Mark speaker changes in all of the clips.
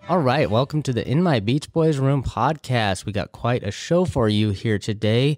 Speaker 1: All right, welcome to the In My Beach Boys Room podcast. We got quite a show for you here today.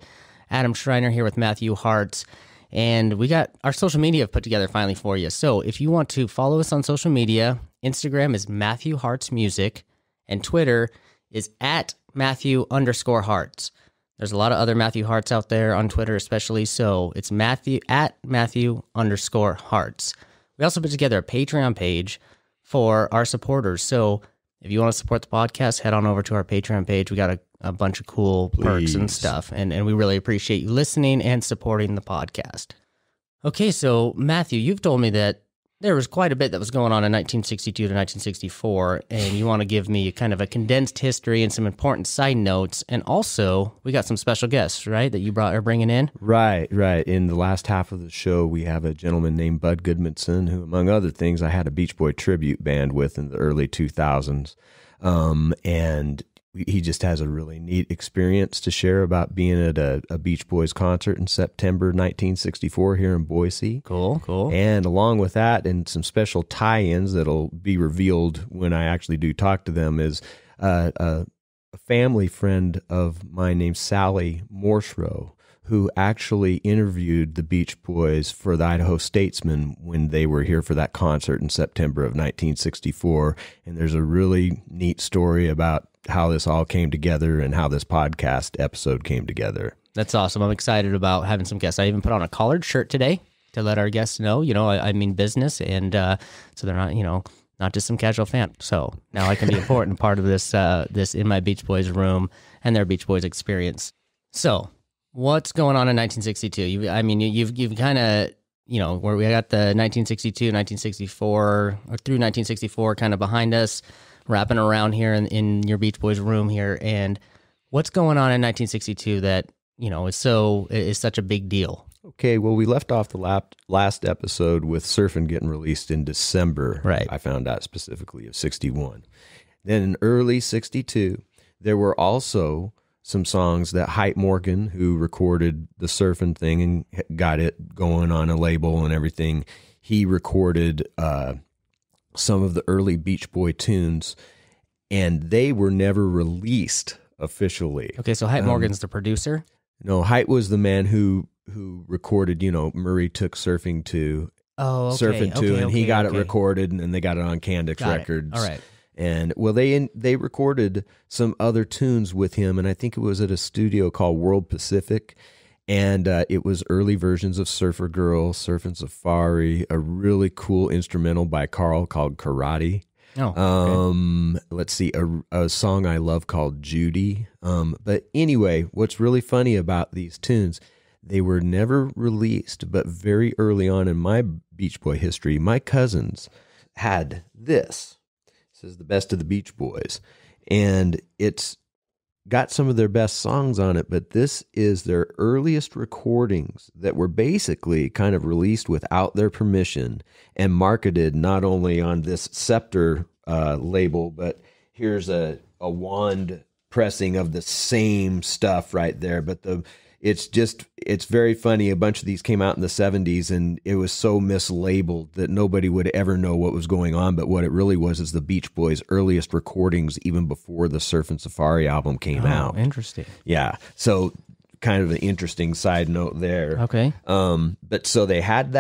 Speaker 1: Adam Schreiner here with Matthew Hartz, and we got our social media put together finally for you. So if you want to follow us on social media, Instagram is Matthew Hartz Music, and Twitter is at Matthew_Hartz. There's a lot of other Matthew Hartz out there on Twitter especially, so it's Matthew_Hartz. We also put together a Patreon page for our supporters, so if you want to support the podcast, head on over to our Patreon page. We got a bunch of cool perks and stuff, and we really appreciate you listening and supporting the podcast. Okay, so Matthew, you've told me that there was quite a bit that was going on in 1962 to 1964, and you want to give me kind of a condensed history and some important side notes, and also we got some special guests, right, that you are bringing in?
Speaker 2: Right. In the last half of the show, we have a gentleman named Bud Gudmundson, who, among other things, I had a Beach Boy tribute band with in the early 2000s, and he just has a really neat experience to share about being at a Beach Boys concert in September 1964 here in Boise.
Speaker 1: Cool.
Speaker 2: And along with that, and some special tie-ins that'll be revealed when I actually do talk to them, is a family friend of mine named Sally Morrisroe, who actually interviewed the Beach Boys for the Idaho Statesman when they were here for that concert in September of 1964. And there's a really neat story about how this all came together and how this podcast episode came together.
Speaker 1: That's awesome. I'm excited about having some guests. I even put on a collared shirt today to let our guests know, I mean business, and so they're not, not just some casual fan. So now I can be an important part of this In My Beach Boys Room and their Beach Boys experience. So what's going on in 1962? You've kind of, where we got the 1962, 1964, or through 1964 kind of behind us, wrapping around here in your Beach Boys room here. And what's going on in 1962 that, is such a big deal?
Speaker 2: Okay, well, we left off the last episode with Surfin' getting released in December.
Speaker 1: Right.
Speaker 2: I found out specifically of 61. Then in early 62, there were also some songs that Hype Morgan, who recorded the Surfin' thing and got it going on a label and everything, he recorded some of the early Beach Boy tunes, and they were never released officially.
Speaker 1: Okay, so Hype Morgan's the producer?
Speaker 2: No, Hype was the man who recorded, Murray Took Surfing To.
Speaker 1: Oh, okay.
Speaker 2: Surfing To, and he got it recorded, and then they got it on Candix Records.
Speaker 1: All right.
Speaker 2: And, well, they recorded some other tunes with him, and I think it was at a studio called World Pacific, and it was early versions of Surfer Girl, Surfin' Safari, a really cool instrumental by Carl called Karate.
Speaker 1: Oh, okay.
Speaker 2: Let's see, a song I love called Judy. But anyway, what's really funny about these tunes, they were never released, but very early on in my Beach Boy history, my cousins had this. This is the best of the Beach Boys, and it's got some of their best songs on it, but this is their earliest recordings that were basically kind of released without their permission and marketed not only on this Scepter label, but here's a wand pressing of the same stuff right there. But it's very funny. A bunch of these came out in the 70s, and it was so mislabeled that nobody would ever know what was going on. But what it really was is the Beach Boys' earliest recordings, even before the Surfin' Safari album came out.
Speaker 1: Interesting.
Speaker 2: Yeah. So kind of an interesting side note there.
Speaker 1: Okay.
Speaker 2: But so they had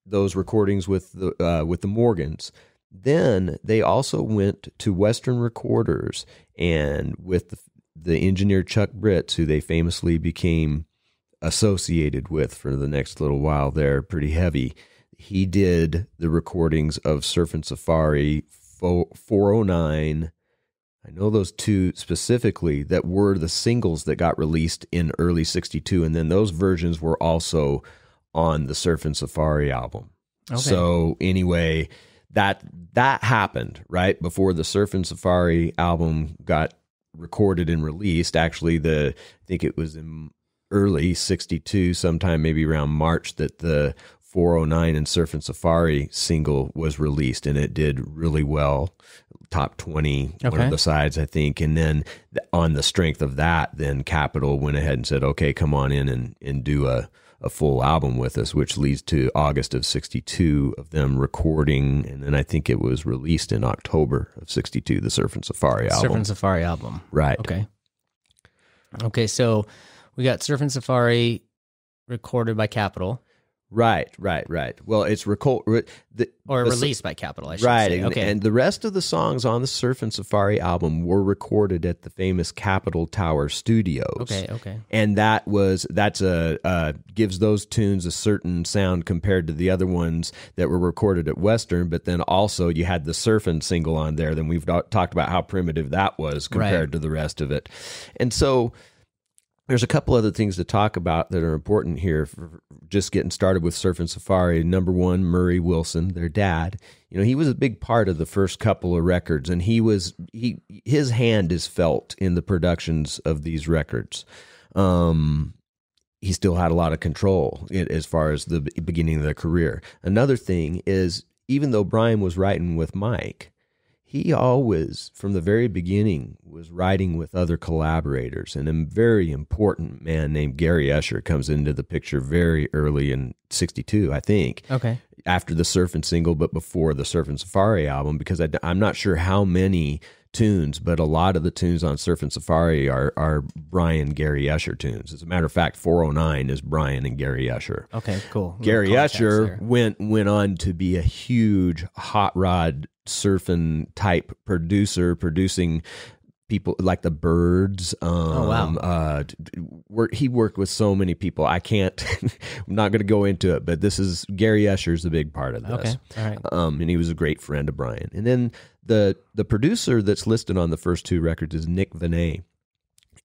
Speaker 2: those recordings with the Morgans. Then they also went to Western Recorders, and with the engineer Chuck Britz, who they famously became associated with for the next little while there, pretty heavy. He did the recordings of Surfin' Safari 409. I know those two specifically that were the singles that got released in early 62, and then those versions were also on the Surfin' Safari album. Okay. So anyway, that happened right before the Surfin' Safari album got recorded and released. Actually, I think it was in early 62, sometime maybe around March, that the 409 and Surf and Safari single was released, and it did really well, top 20, one of the sides, I think. And then on the strength of that, then Capitol went ahead and said, okay, come on in and do a full album with us, which leads to August of 62 of them recording. And then I think it was released in October of 62, the Surf and Safari album.
Speaker 1: Surf and Safari album.
Speaker 2: Right.
Speaker 1: Okay, so we got Surf and Safari recorded by Capitol.
Speaker 2: Right. Well, it's
Speaker 1: released by Capitol, I should say. Okay.
Speaker 2: And the rest of the songs on the Surf and Safari album were recorded at the famous Capitol Tower Studios.
Speaker 1: Okay.
Speaker 2: And gives those tunes a certain sound compared to the other ones that were recorded at Western. But then also you had the Surfin' single on there. Then we've talked about how primitive that was compared to the rest of it. And so there's a couple other things to talk about that are important here for just getting started with Surf and Safari. Number one, Murray Wilson, their dad. He was a big part of the first couple of records, and his hand is felt in the productions of these records. He still had a lot of control as far as the beginning of their career. Another thing is, even though Brian was writing with Mike, he always, from the very beginning, was writing with other collaborators. And a very important man named Gary Usher comes into the picture very early in 62, I think.
Speaker 1: Okay.
Speaker 2: After the Surfin' single, but before the Surf and Safari album, because I'm not sure how many tunes, but a lot of the tunes on Surf and Safari are Brian Gary Usher tunes. As a matter of fact, 409 is Brian and Gary Usher.
Speaker 1: Okay, cool.
Speaker 2: Gary Usher went on to be a huge hot rod surfing type producer, producing people like the Byrds. He worked with so many people. I can't, I'm not going to go into it, but Gary Usher's a big part of this.
Speaker 1: Okay, all right.
Speaker 2: And he was a great friend of Brian. And then the producer that's listed on the first two records is Nick Vinay.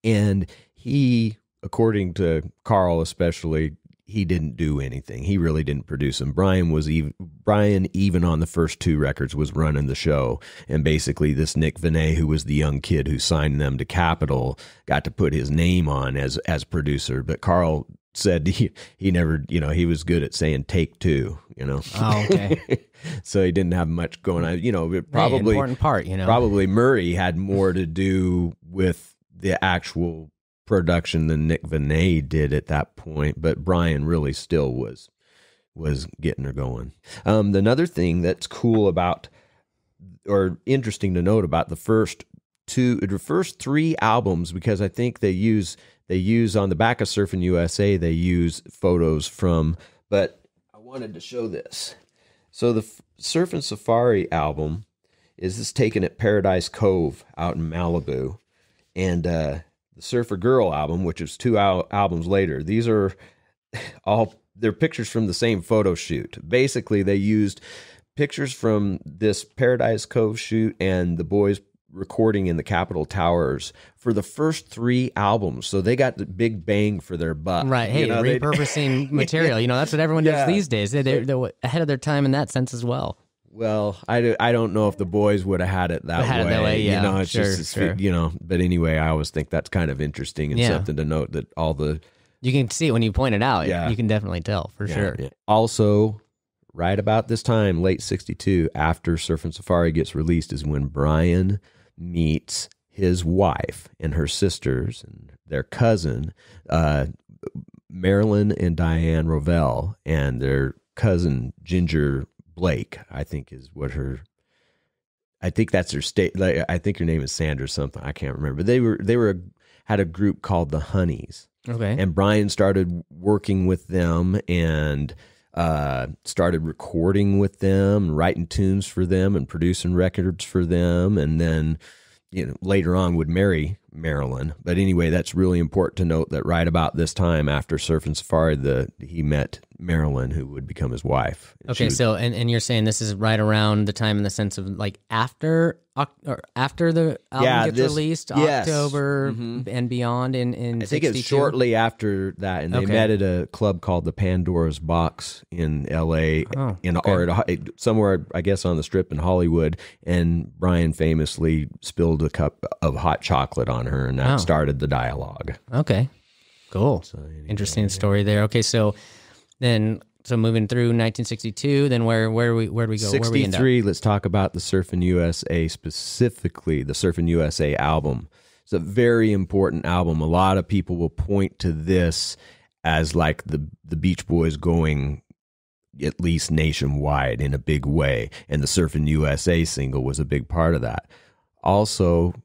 Speaker 2: And he, according to Carl especially, he didn't do anything. He really didn't produce them. Brian even on the first two records was running the show. And basically this Nick Vinay, who was the young kid who signed them to Capitol, got to put his name on as producer. But Carl said he never, he was good at saying take two,
Speaker 1: Oh, okay.
Speaker 2: So he didn't have much going on, probably
Speaker 1: important part,
Speaker 2: probably Murray had more to do with the actual production than Nick Vinay did at that point, but Brian really still was getting her going. Another thing that's cool about, or interesting to note about the first three albums, because I think they use on the back of Surfin' USA, they use photos from, but I wanted to show this. So the Surf and Safari album is taken at Paradise Cove out in Malibu, and the Surfer Girl album, which is two albums later, these are they're pictures from the same photo shoot. Basically, they used pictures from this Paradise Cove shoot and the boys recording in the Capitol Towers for the first three albums. So they got the big bang for their buck.
Speaker 1: Right. Hey, repurposing material. That's what everyone does these days. They're ahead of their time in that sense as well.
Speaker 2: Well, I don't know if the boys would have had it that way.
Speaker 1: Yeah,
Speaker 2: it's sure. But anyway, I always think that's kind of interesting and something to note that
Speaker 1: you can see it when you point it out.
Speaker 2: Yeah.
Speaker 1: You can definitely tell for sure.
Speaker 2: Yeah. Also, right about this time, late 62, after Surf and Safari gets released, is when Brian meets his wife and her sisters and their cousin, Marilyn and Diane Rovell, and their cousin Ginger Blake, I think is what I think that's her state. Like, I think her name is Sandra something. I can't remember. They had a group called the Honeys.
Speaker 1: Okay.
Speaker 2: And Brian started working with them and started recording with them, writing tunes for them and producing records for them. And then, later on would marry Marilyn. But anyway, that's really important to note that right about this time after Surf and Safari, he met Marilyn, who would become his wife.
Speaker 1: Okay, so and you're saying this is right around the time in the sense of like after the album gets released, October and beyond in
Speaker 2: I think
Speaker 1: 62?
Speaker 2: it's shortly after that, and they met at a club called the Pandora's Box in L.A. Or somewhere, I guess, on the Strip in Hollywood, and Brian famously spilled a cup of hot chocolate on her, and that started the dialogue.
Speaker 1: Okay, cool. So anyway, interesting story there. Okay, so then So moving through 1962, then where do we go? Where do we end up?
Speaker 2: 63, let's talk about the Surfin' USA, specifically the Surfin' USA album. It's a very important album. A lot of people will point to this as like the Beach Boys going at least nationwide in a big way, and the Surfin' USA single was a big part of that. Also,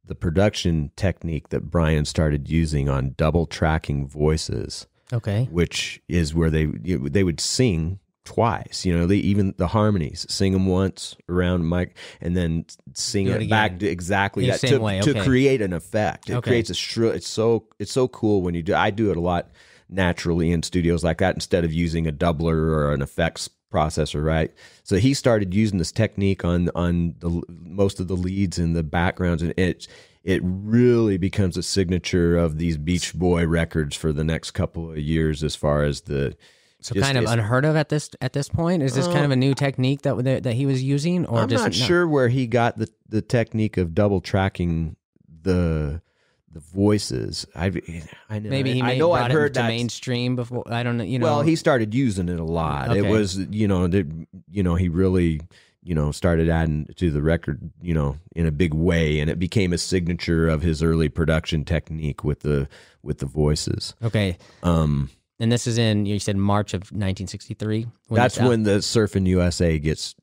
Speaker 2: the production technique that Brian started using on double tracking voices,
Speaker 1: okay,
Speaker 2: which is where they would sing twice. Even the harmonies, sing them once around mic, and then sing it back to exactly that to create an effect. It creates a shrill. It's so cool when you do. I do it a lot naturally in studios like that instead of using a doubler or an effects processor, right? So he started using this technique on the most of the leads and the backgrounds, and it really becomes a signature of these Beach Boy records for the next couple of years. As far as kind of unheard of at this point. Is this kind of a new technique that he was using, or I'm not sure where he got the technique of double tracking the voices. I know.
Speaker 1: Maybe he brought it to mainstream before. I don't know.
Speaker 2: Well, he started using it a lot. Okay. It was he really started adding to the record in a big way, and it became a signature of his early production technique with the voices.
Speaker 1: Okay. And this is you said March of 1963?
Speaker 2: That's when the Surfin' USA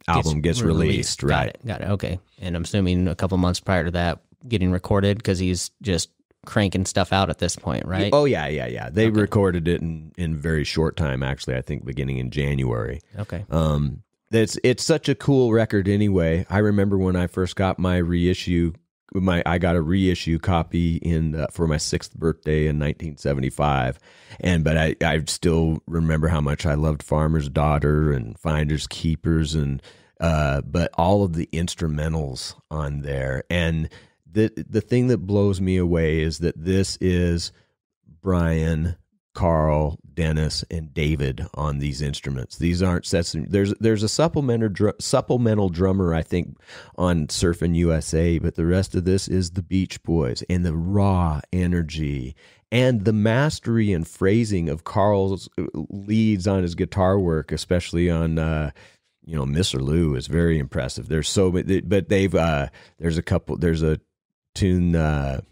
Speaker 2: album gets released, right?
Speaker 1: Got it. Okay. And I'm assuming a couple months prior to that, getting recorded, because he's just cranking stuff out at this point, right?
Speaker 2: Oh, yeah. They recorded it in very short time, actually, I think beginning in January.
Speaker 1: Okay.
Speaker 2: It's such a cool record anyway. I remember when I first got my reissue, I got a reissue copy for my 6th birthday in 1975, but I still remember how much I loved Farmer's Daughter and Finders Keepers, and but all of the instrumentals on there. And the thing that blows me away is that this is Brian, Carl, Dennis, and David on these instruments. These aren't sets. There's a supplemental drummer, I think, on Surfin' USA, but the rest of this is the Beach Boys, and the raw energy and the mastery and phrasing of Carl's leads on his guitar work, especially on Mr. Lou, is very impressive. There's so many, but there's a tune that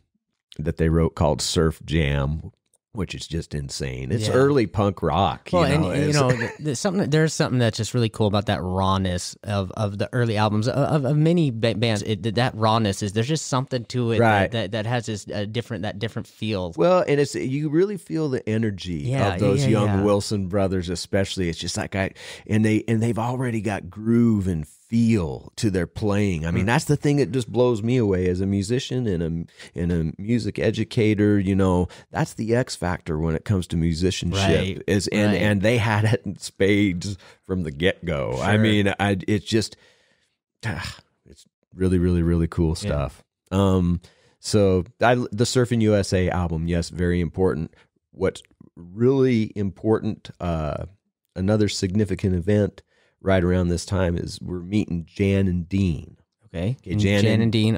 Speaker 2: they wrote called Surf Jam, which is just insane. It's early punk rock.
Speaker 1: There's something that's just really cool about that rawness of the early albums of many bands. That rawness there's just something to it, right, that has this different feel.
Speaker 2: Well, and you really feel the energy of those young Wilson brothers, especially. It's just like they've already got groove and feel to their playing. I mean, that's the thing that just blows me away as a musician and a music educator. That's the X factor when it comes to musicianship. Right. And they had it in spades from the get-go. Sure. I mean, it's just it's really, really, really cool stuff. So the Surfin' USA album, yes, very important. What's really important, another significant event right around this time is we're meeting Jan and Dean.
Speaker 1: Okay. Jan and Dean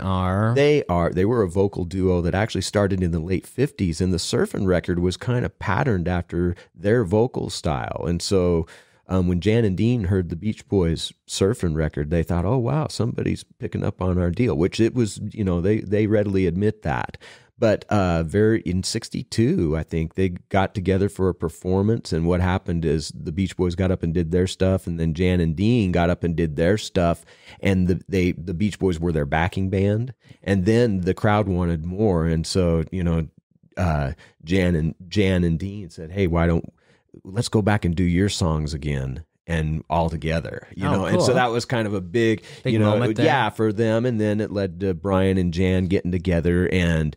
Speaker 2: They were a vocal duo that actually started in the late 50s, and the Surfin' record was kind of patterned after their vocal style. And so when Jan and Dean heard the Beach Boys' Surfin' record, they thought, oh, wow, somebody's picking up on our deal, which it was, they readily admit that. But in 62, I think they got together for a performance, and what happened is the Beach Boys got up and did their stuff, and then Jan and Dean got up and did their stuff, and the Beach Boys were their backing band, and then the crowd wanted more, and so Jan and Dean said, hey, let's go back and do your songs again. And all together, cool. And so that was kind of a big moment there. For them. And then it led to Brian and Jan getting together, and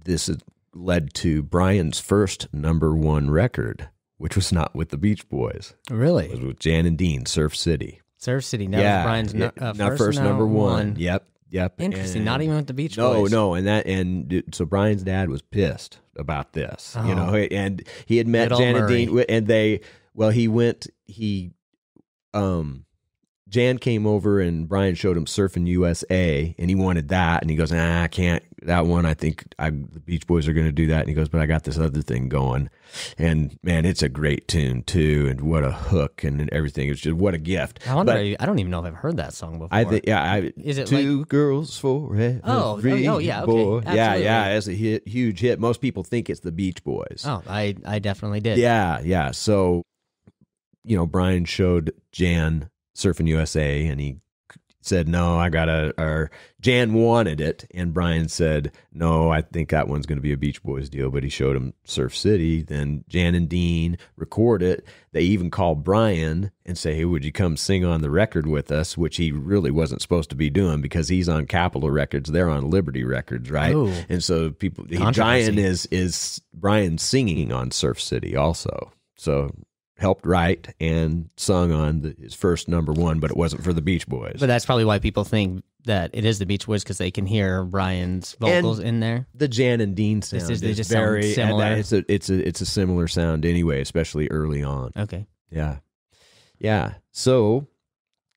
Speaker 2: this led to Brian's first #1 record, which was not with the Beach Boys.
Speaker 1: Really?
Speaker 2: It was with Jan and Dean, Surf City.
Speaker 1: Surf City. That was Brian's first
Speaker 2: #1. Yep.
Speaker 1: Interesting. Not even with the Beach Boys.
Speaker 2: No. And so Brian's dad was pissed about this, and he had met Jan and Dean, and Jan came over and Brian showed him Surfing USA, and he wanted that, and he goes, I can't, that one, I think the Beach Boys are going to do that, and he goes, but I got this other thing going, and man, it's a great tune too, and what a hook and everything. It's just, what a gift.
Speaker 1: I wonder, I don't even know if I've heard that song before.
Speaker 2: I think,
Speaker 1: is it
Speaker 2: Two Girls for Every
Speaker 1: yeah, okay.
Speaker 2: Boy.
Speaker 1: Absolutely.
Speaker 2: Yeah, it's a huge hit. Most people think it's the Beach Boys.
Speaker 1: Oh, I definitely did.
Speaker 2: Yeah. So, Brian showed Jan Surfing USA, and he said, no, or Jan wanted it, and Brian said, no, I think that one's going to be a Beach Boys deal, but he showed him Surf City. Then Jan and Dean record it. They even called Brian and say, hey, would you come sing on the record with us, which he really wasn't supposed to be doing because he's on Capitol Records. They're on Liberty Records, right?
Speaker 1: Ooh.
Speaker 2: And so Brian is Brian singing on Surf City also. So helped write and sung on his first number one, but it wasn't for the Beach Boys.
Speaker 1: But that's probably why people think that it is the Beach Boys, because they can hear Brian's vocals in there.
Speaker 2: The Jan and Dean sound is
Speaker 1: just
Speaker 2: very
Speaker 1: similar.
Speaker 2: It's a similar sound anyway, especially early on.
Speaker 1: Okay.
Speaker 2: Yeah. So,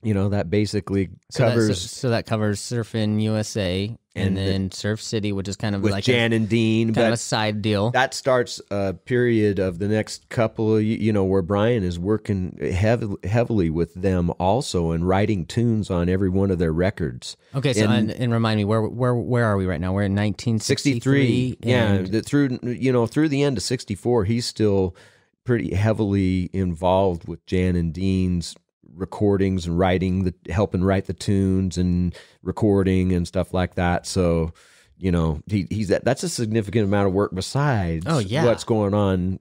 Speaker 2: that basically covers.
Speaker 1: So that covers Surfing USA. And then Surf City, which is kind of
Speaker 2: with
Speaker 1: like
Speaker 2: Jan and Dean,
Speaker 1: kind of a side deal.
Speaker 2: That starts a period of the next couple of, where Brian is working heavily with them also and writing tunes on every one of their records.
Speaker 1: Okay, so and remind me, where are we right now? We're in 1963.
Speaker 2: Through the end of 64, he's still pretty heavily involved with Jan and Dean's recordings and helping write the tunes and recording and stuff like that. So, that's a significant amount of work besides what's going on,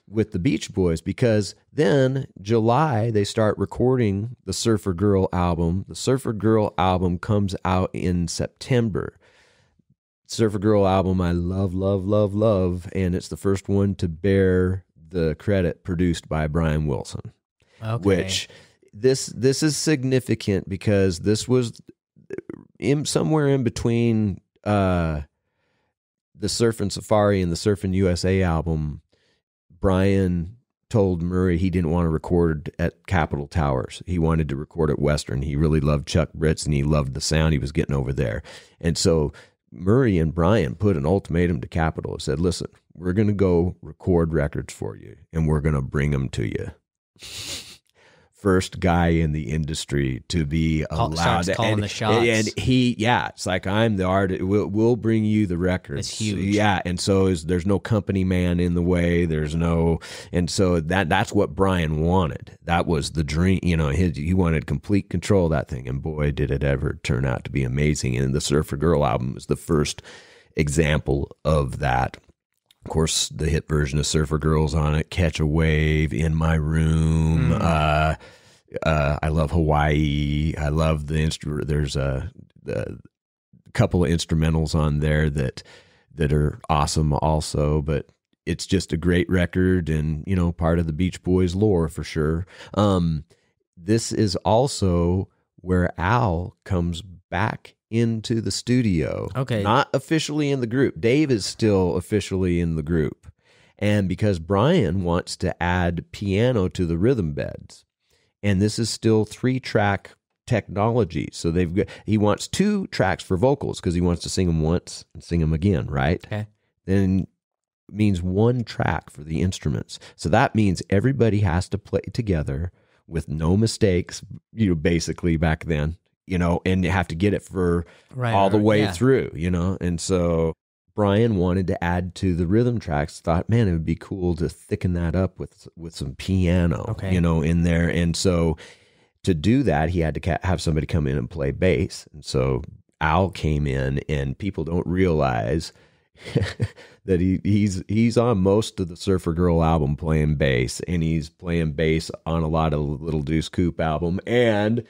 Speaker 2: with the Beach Boys, because then July they start recording the Surfer Girl album. The Surfer Girl album comes out in September. Surfer Girl album I love, and it's the first one to bear the credit produced by Brian Wilson.
Speaker 1: Okay.
Speaker 2: Which this is significant because this was somewhere in between the Surfin' Safari and the Surfin' USA album. Brian told Murray he didn't want to record at Capitol Towers. He wanted to record at Western. He really loved Chuck Britz and he loved the sound he was getting over there. And so Murray and Brian put an ultimatum to Capitol and said, listen, we're going to go record records for you and we're going to bring them to you. First guy in the industry to be allowed to
Speaker 1: calling the shots.
Speaker 2: And it's like, I'm the artist. We'll bring you the records.
Speaker 1: It's huge.
Speaker 2: Yeah. And so there's no company man in the way. And so that's what Brian wanted. That was the dream. He wanted complete control of that thing. And boy, did it ever turn out to be amazing. And the Surfer Girl album is the first example of that. Of course, the hit version of Surfer Girl's on it, Catch a Wave, In My Room. I love Hawaii. I love there's a couple of instrumentals on there that are awesome also, but it's just a great record and, part of the Beach Boys lore for sure. This is also where Al comes back into the studio.
Speaker 1: Okay.
Speaker 2: Not officially in the group. Dave is still officially in the group. And because Brian wants to add piano to the rhythm beds. And this is still 3-track technology. So he wants 2 tracks for vocals because he wants to sing them once and sing them again, right?
Speaker 1: Okay.
Speaker 2: Then it means 1 track for the instruments. So that means everybody has to play together with no mistakes, basically back then. And you have to get it for all the way through, And so Brian wanted to add to the rhythm tracks, thought, man, it would be cool to thicken that up with some piano, in there. And so to do that, he had to have somebody come in and play bass. And so Al came in, and people don't realize that he's on most of the Surfer Girl album playing bass, and he's playing bass on a lot of Little Deuce Coupe album, and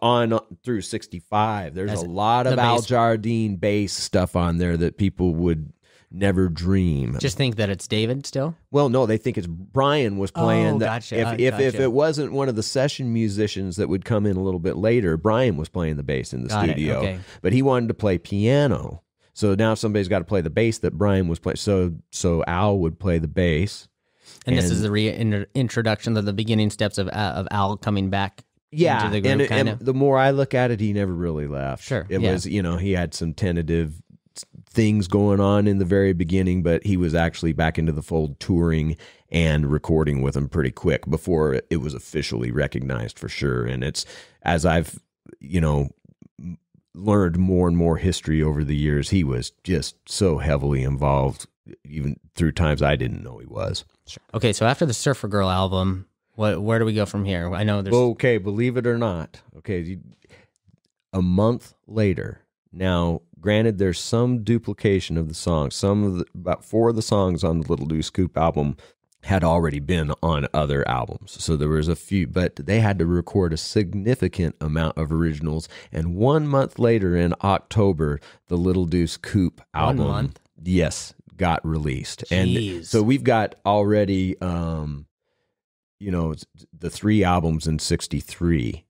Speaker 2: on through 65, there's a lot of Al Jardine bass stuff on there that people would never dream.
Speaker 1: Just think that it's David still?
Speaker 2: Well, no, they think it's Brian was playing.
Speaker 1: Oh, gotcha.
Speaker 2: If it wasn't one of the session musicians that would come in a little bit later, Brian was playing the bass in the studio. Okay. But he wanted to play piano. So now somebody's got to play the bass that Brian was playing. So Al would play the bass.
Speaker 1: And this is the introduction of the beginning steps of Al coming back
Speaker 2: Yeah,
Speaker 1: into the group,
Speaker 2: and the more I look at it, he never really left.
Speaker 1: Sure,
Speaker 2: It
Speaker 1: yeah.
Speaker 2: was, he had some tentative things going on in the very beginning, but he was actually back into the fold touring and recording with them pretty quick before it was officially recognized for sure. And it's, as I've, learned more and more history over the years, he was just so heavily involved, even through times I didn't know he was.
Speaker 1: Sure. Okay, so after the Surfer Girl album, where do we go from here? I know there's...
Speaker 2: Okay, believe it or not. Okay, a month later. Now, granted, there's some duplication of the songs. About 4 of the songs on the Little Deuce Coupe album had already been on other albums. So there was a few, but they had to record a significant amount of originals. And 1 month later in October, the Little Deuce Coupe album...
Speaker 1: 1 month?
Speaker 2: Yes, got released.
Speaker 1: Jeez.
Speaker 2: And so we've got already... the 3 albums in 63,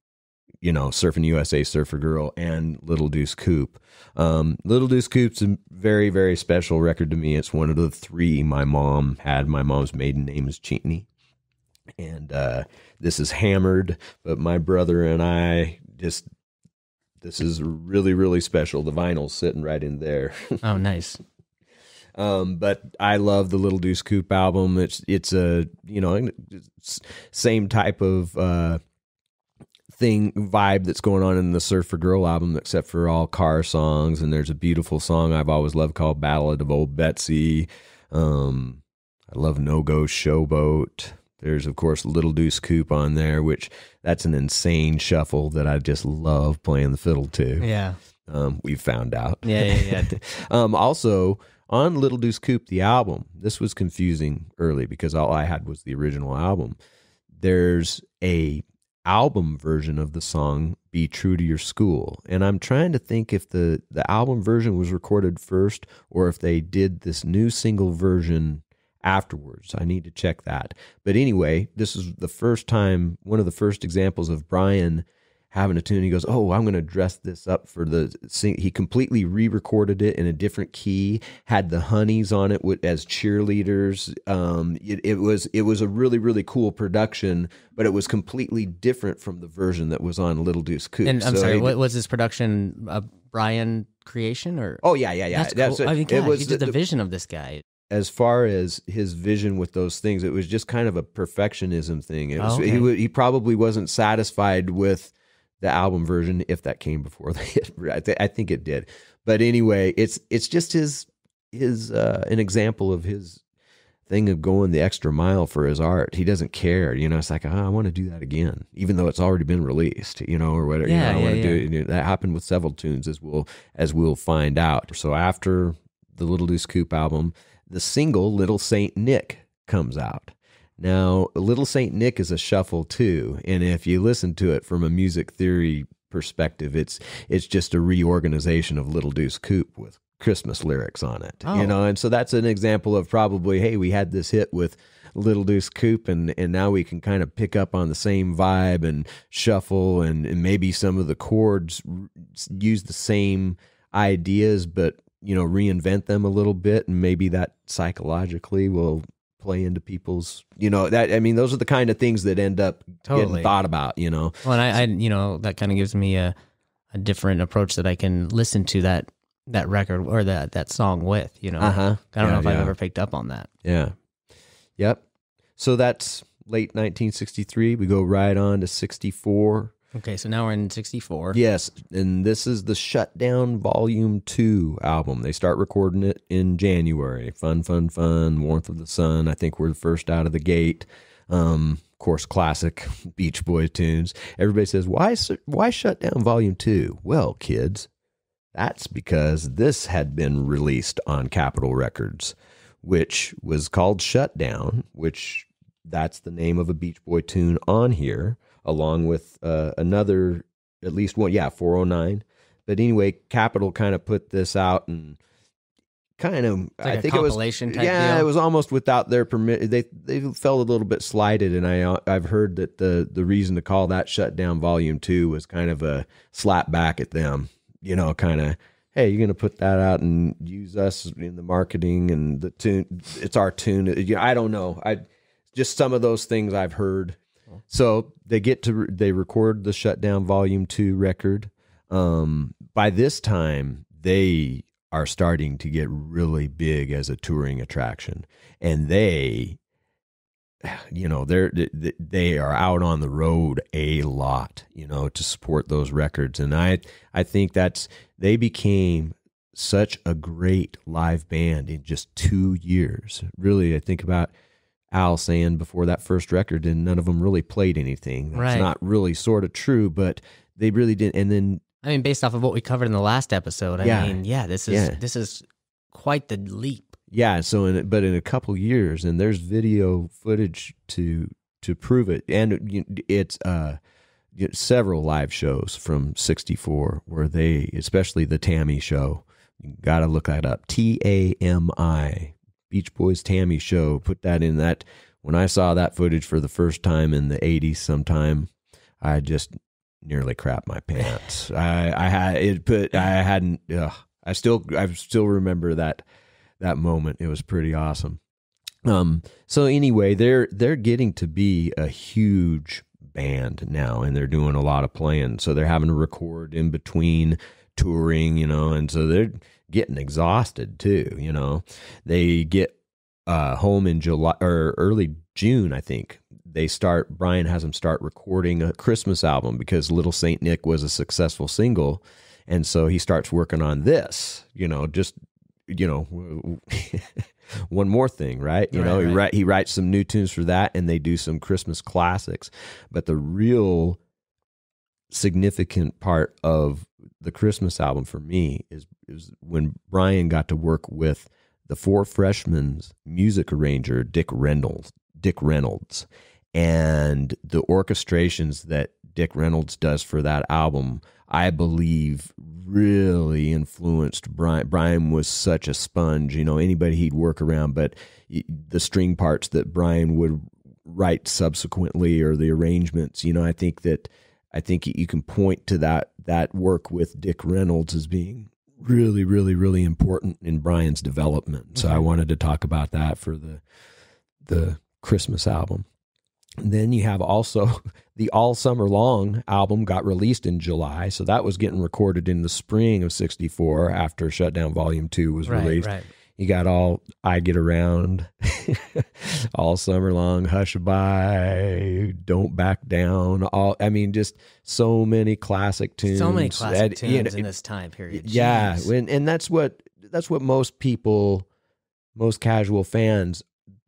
Speaker 2: Surfing USA, Surfer Girl, and Little Deuce Coupe. Little Deuce Coupe's a very, very special record to me. It's one of the 3 my mom had. My mom's maiden name is Cheney. And this is hammered, but my brother and I this is really, really special. The vinyl's sitting right in there.
Speaker 1: Oh, nice.
Speaker 2: But I love the Little Deuce Coupe album. It's a, same type of vibe that's going on in the Surfer Girl album, except for all car songs. And there's a beautiful song I've always loved called Ballad of Old Betsy. I love No Go Showboat. There's, of course, Little Deuce Coupe on there, which that's an insane shuffle that I just love playing the fiddle to.
Speaker 1: Yeah.
Speaker 2: We've found out.
Speaker 1: Yeah.
Speaker 2: Also, on Little Deuce Coupe, the album, this was confusing early because all I had was the original album. There's a album version of the song Be True to Your School. And I'm trying to think if the album version was recorded first or if they did this new single version afterwards. I need to check that. But anyway, this is the first time, one of the first examples of Brian having a tune. He goes, oh, I'm going to dress this up for the sing. He completely re-recorded it in a different key, had the honeys on it as cheerleaders. It was a really, really cool production, but it was completely different from the version that was on Little Deuce Coupe.
Speaker 1: And I'm sorry, what was this production, a Brian creation? Or?
Speaker 2: Oh, yeah.
Speaker 1: That's cool. I mean, God, you did the vision of this guy.
Speaker 2: As far as his vision with those things, it was just kind of a perfectionism thing. It was, he probably wasn't satisfied with the album version, if that came before the hit. I think it did. But anyway, it's just his an example of his thing of going the extra mile for his art. He doesn't care. It's like, I want to do that again, even though it's already been released, or whatever. I want to do it. That happened with several tunes, as we'll find out. So after the Little Deuce Coupe album, the single Little Saint Nick comes out. Now, Little Saint Nick is a shuffle too, and if you listen to it from a music theory perspective, it's just a reorganization of Little Deuce Coupe with Christmas lyrics on it. And so that's an example of probably, hey, we had this hit with Little Deuce Coupe, and now we can kind of pick up on the same vibe and shuffle, and maybe some of the chords use the same ideas, but reinvent them a little bit, and maybe that psychologically will play into people's, those are the kind of things that end up getting thought about, Well,
Speaker 1: and I that kind of gives me a different approach that I can listen to that record or that song with, I don't know if I've ever picked up on that.
Speaker 2: Yeah. Yep. So that's late 1963. We go right on to 64.
Speaker 1: Okay, so now we're in 64.
Speaker 2: Yes, and this is the Shutdown Volume 2 album. They start recording it in January. Fun, Warmth of the Sun. I think we're the first out of the gate. Of course, classic Beach Boy tunes. Everybody says, why Shutdown Volume 2? Well, kids, that's because this had been released on Capitol Records, which was called Shutdown, which that's the name of a Beach Boy tune on here, along with another, at least one, 409. But anyway, Capitol kind of put this out and kind of,
Speaker 1: like
Speaker 2: I think
Speaker 1: it was type deal.
Speaker 2: It was almost without their permit. They felt a little bit slighted, and I've heard that the reason to call that Shutdown Volume 2 was kind of a slap back at them. Kind of, hey, you're going to put that out and use us in the marketing and the tune. It's our tune. I don't know. Just some of those things I've heard. So they record the Shutdown Volume 2 record. By this time, they are starting to get really big as a touring attraction, and they are out on the road a lot, to support those records. And I think they became such a great live band in just 2 years. Really, I think about Al saying before that first record, and none of them really played anything. That's
Speaker 1: right.
Speaker 2: Not really sort of true, but they really didn't. And then,
Speaker 1: I mean, based off of what we covered in the last episode, this is quite the leap.
Speaker 2: Yeah. So, in a couple years, and there's video footage to prove it, and it's several live shows from '64 where they, especially the Tammy show, you got to look that up. TAMI, Beach Boys Tammy show. Put that in that. When I saw that footage for the first time in the '80s, sometime, I just nearly crapped my pants. I still remember that moment. It was pretty awesome. So anyway, they're getting to be a huge band now, and they're doing a lot of playing. So they're having to record in between touring, and so they're getting exhausted too. They get home in July or early June, I think. Brian has them start recording a Christmas album because Little Saint Nick was a successful single. And so he starts working on this, one more thing, right? He writes some new tunes for that, and they do some Christmas classics. But the real significant part of the Christmas album for me is when Brian got to work with the Four Freshmen's music arranger, Dick Reynolds, and the orchestrations that Dick Reynolds does for that album, I believe, really influenced Brian. Brian was such a sponge, anybody he'd work around, but the string parts that Brian would write subsequently, or the arrangements, I think you can point to that work with Dick Reynolds as being really, really, really important in Brian's development. So I wanted to talk about that for the Christmas album. And then you have also the All Summer Long album got released in July. So that was getting recorded in the spring of '64 after Shutdown Volume 2 was released. Right. You got all I Get Around, All Summer Long, Hush-a-Bye, Don't Back Down. Just so many classic tunes.
Speaker 1: So many classic tunes in this time period. Jeez.
Speaker 2: Yeah. And that's what most people, most casual fans,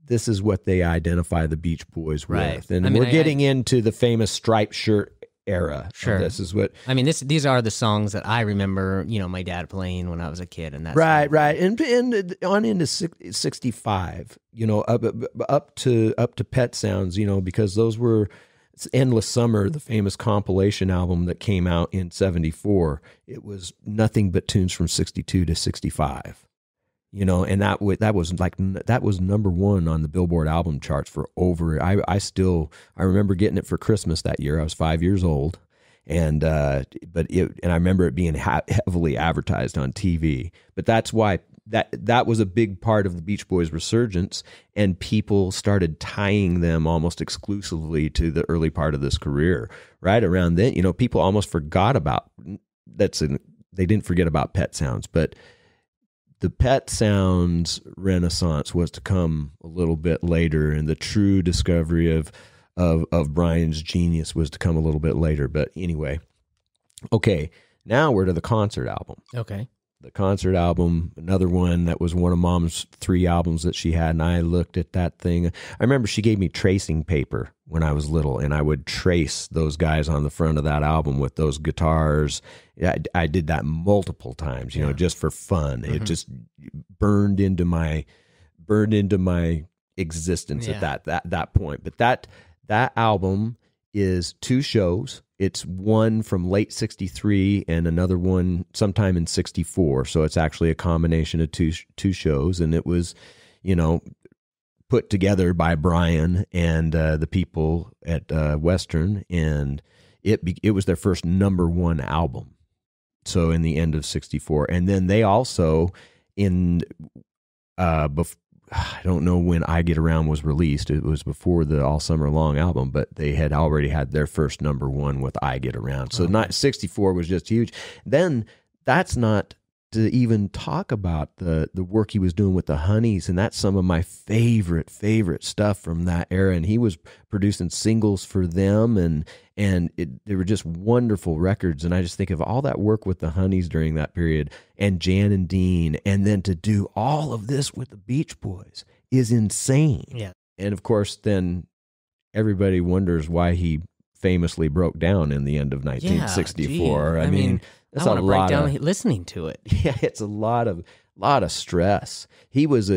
Speaker 2: this is what they identify the Beach Boys with. And we're getting into the famous striped shirt era.
Speaker 1: Sure.
Speaker 2: This is what...
Speaker 1: these are the songs that I remember, my dad playing when I was a kid. And that's
Speaker 2: right. And on into 65, up to Pet Sounds, because those were... Endless Summer, the famous compilation album that came out in '74. It was nothing but tunes from 62 to 65. And that was number one on the Billboard album charts for over. I remember getting it for Christmas that year. I was 5 years old, and I remember it being heavily advertised on TV. But that's why that was a big part of the Beach Boys' resurgence, and people started tying them almost exclusively to the early part of this career. Right around then, people almost forgot about they didn't forget about Pet Sounds, but the Pet Sounds renaissance was to come a little bit later, and the true discovery of Brian's genius was to come a little bit later. But anyway, okay, now we're to the concert album.
Speaker 1: Okay.
Speaker 2: The concert album, another one that was one of Mom's 3 albums that she had, and I looked at that thing. I remember she gave me tracing paper when I was little, and I would trace those guys on the front of that album with those guitars. I did that multiple times, just for fun. Mm-hmm. It just burned into my existence at that point. But that album is 2 shows. It's one from late '63 and another one sometime in '64. So it's actually a combination of two shows, and it was, put together by Brian and the people at Western, and it was their first number 1 album. So in the end of '64, and then they also I don't know when I Get Around was released. It was before the All Summer Long album, but they had already had their first #1 with I Get Around. So 64 was just huge. Then that's not to even talk about the work he was doing with the Honeys, and that's some of my favorite stuff from that era. And he was producing singles for them, and they were just wonderful records. And I just think of all that work with the Honeys during that period, and Jan and Dean, and then to do all of this with the Beach Boys is insane.
Speaker 1: Yeah.
Speaker 2: And of course, then everybody wonders why he famously broke down in the end of 1964.
Speaker 1: Yeah,
Speaker 2: I mean, that's
Speaker 1: I want
Speaker 2: a
Speaker 1: to break
Speaker 2: lot
Speaker 1: down
Speaker 2: of,
Speaker 1: listening to it.
Speaker 2: yeah, it's a lot of stress. He was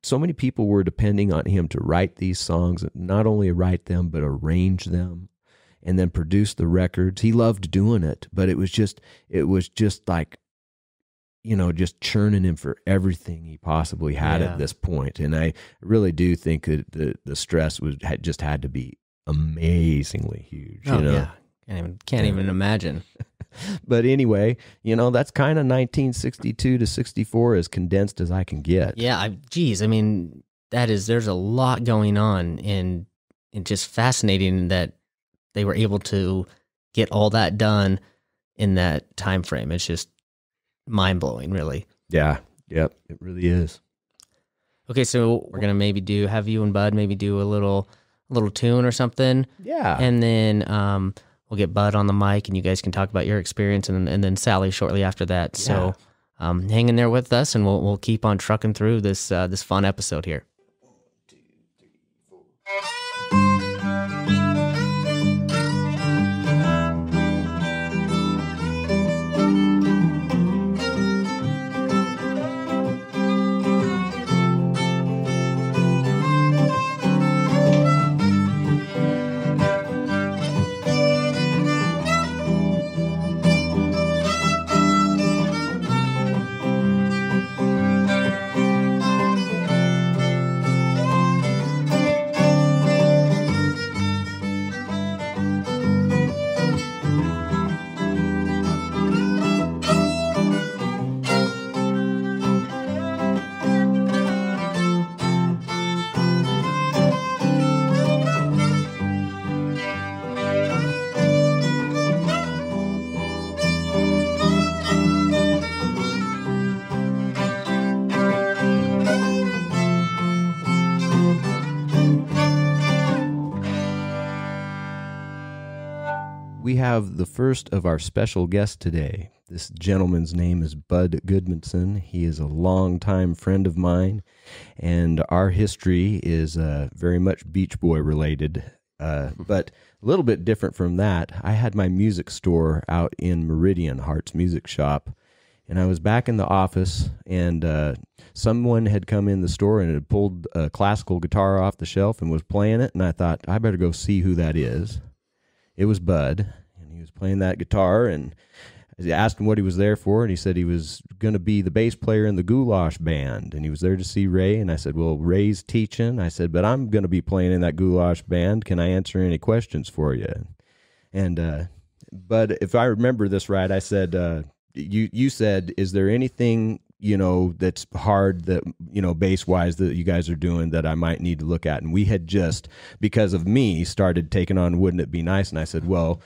Speaker 2: so many people were depending on him to write these songs, not only write them, but arrange them and then produce the records. He loved doing it, but it was just like, just churning him for everything he possibly had at this point. And I really do think that the stress had to be amazingly huge.
Speaker 1: Yeah. Can't even imagine.
Speaker 2: But anyway, that's kind of 1962 to 64 as condensed as I can get.
Speaker 1: Yeah, there's a lot going on, and just fascinating that they were able to get all that done in that time frame. It's just mind-blowing, really.
Speaker 2: Yeah, yep, it really is.
Speaker 1: Okay, so we're gonna have you and Bud maybe do a little tune or something.
Speaker 2: Yeah.
Speaker 1: And then we'll get Bud on the mic, and you guys can talk about your experience, and then Sally shortly after that.
Speaker 2: Yeah.
Speaker 1: So hang in there with us, and we'll keep on trucking through this fun episode here.
Speaker 2: 1, 2, 3, 4. We have the first of our special guests today. This gentleman's name is Bud Gudmundson. He is a longtime friend of mine, and our history is very much Beach Boy related, but a little bit different from that. I had my music store out in Meridian, Hart's Music Shop, and I was back in the office, and someone had come in the store and had pulled a classical guitar off the shelf and was playing it, and I thought, I better go see who that is. It was Bud, and he was playing that guitar, and I asked him what he was there for, and he said he was going to be the bass player in the Goulash band, and he was there to see Ray, and I said, well, Ray's teaching. I said, but I'm going to be playing in that Goulash band. Can I answer any questions for you? And Bud, if I remember this right, I said, you said, is there anything, that's hard that, bass-wise that you guys are doing that I might need to look at? And we had just, because of me, started taking on Wouldn't It Be Nice? And I said, well,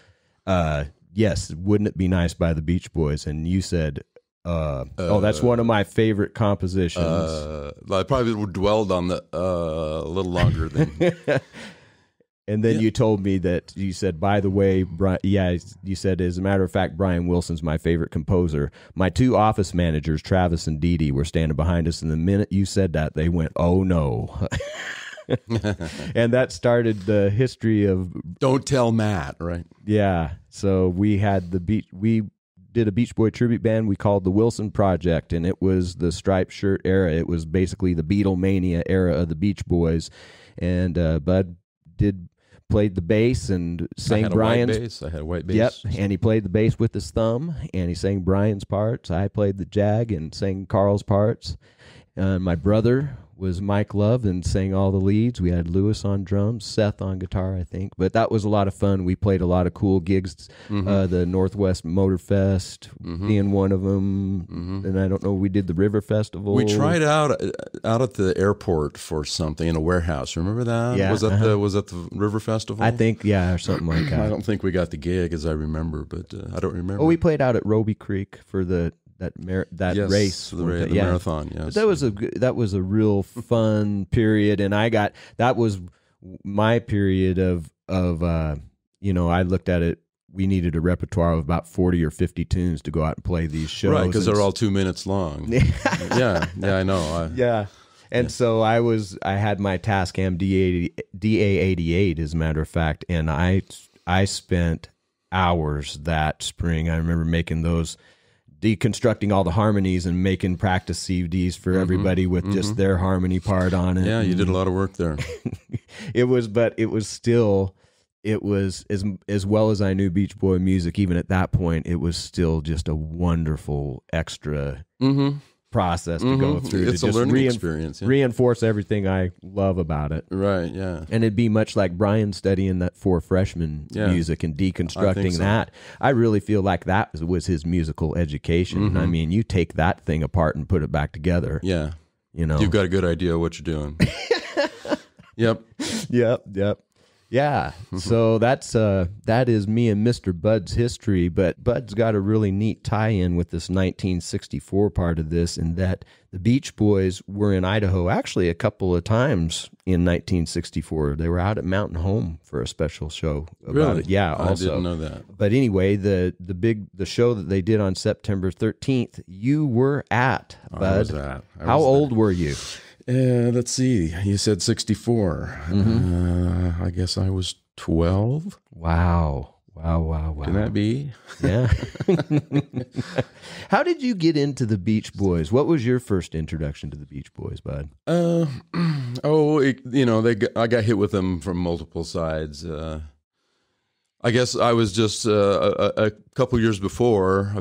Speaker 2: yes, Wouldn't It Be Nice by the Beach Boys? And you said, that's one of my favorite compositions.
Speaker 3: I probably dwelled on that a little longer than...
Speaker 2: And then you told me that you said, by the way, you said, as a matter of fact, Brian Wilson's my favorite composer. My two office managers, Travis and Dee Dee, were standing behind us, and the minute you said that, they went, oh, no. And that started the history of...
Speaker 3: Don't tell Matt, right?
Speaker 2: Yeah. So we did a Beach Boy tribute band we called the Wilson Project, and it was the striped shirt era. It was basically the Beatlemania era of the Beach Boys. And Bud played the bass and sang Brian's.
Speaker 3: I had a white bass.
Speaker 2: Yep, and he played the bass with his thumb, and he sang Brian's parts. I played the jag and sang Carl's parts. My brother was Mike Love and sang all the leads. We had Lewis on drums, Seth on guitar, I think. But that was a lot of fun. We played a lot of cool gigs. The Northwest Motor Fest being one of them. And I don't know, we did the River Festival.
Speaker 3: We tried out at the airport for something in a warehouse. Remember that?
Speaker 2: Yeah.
Speaker 3: Was that the River Festival?
Speaker 2: I think, yeah, or something like that.
Speaker 3: I don't think we got the gig, as I remember, but I don't remember.
Speaker 2: Oh, we played out at Roby Creek for that
Speaker 3: yes,
Speaker 2: race,
Speaker 3: the marathon. Yes,
Speaker 2: but that was a real fun period, and that was my period of I looked at it. We needed a repertoire of about 40 or 50 tunes to go out and play these shows,
Speaker 3: right? Because they're all 2 minutes long. yeah, I know.
Speaker 2: Yeah. And so I had my Tascam DA88, as a matter of fact, and I spent hours that spring. I remember making those, deconstructing all the harmonies and making practice CDs for everybody with just their harmony part on it.
Speaker 3: Yeah, you did a lot of work there.
Speaker 2: It was as well as I knew Beach Boy music, even at that point, it was still just a wonderful extra process to go through.
Speaker 3: It's
Speaker 2: to
Speaker 3: a
Speaker 2: just
Speaker 3: learning experience. Yeah.
Speaker 2: Reinforce everything I love about it.
Speaker 3: Right, yeah.
Speaker 2: And it'd be much like Brian studying that for freshman music and deconstructing that. I really feel like that was his musical education. I mean, you take that thing apart and put it back together.
Speaker 3: Yeah.
Speaker 2: You've
Speaker 3: got a good idea of what you're doing. Yep.
Speaker 2: Yeah. So that is me and Mr. Bud's history, but Bud's got a really neat tie-in with this 1964 part of this, in that the Beach Boys were in Idaho actually a couple of times in 1964. They were out at Mountain Home for a special show about it. Yeah, also.
Speaker 3: I didn't know that.
Speaker 2: But anyway, the show that they did on September 13th, you were at, Bud.
Speaker 3: I was at.
Speaker 2: How old were you?
Speaker 3: Let's see. You said 64. I guess I was 12.
Speaker 2: Wow.
Speaker 3: Can that be?
Speaker 2: Yeah. How did you get into the Beach Boys? What was your first introduction to the Beach Boys, Bud?
Speaker 3: I got hit with them from multiple sides. I guess I was just a few years before,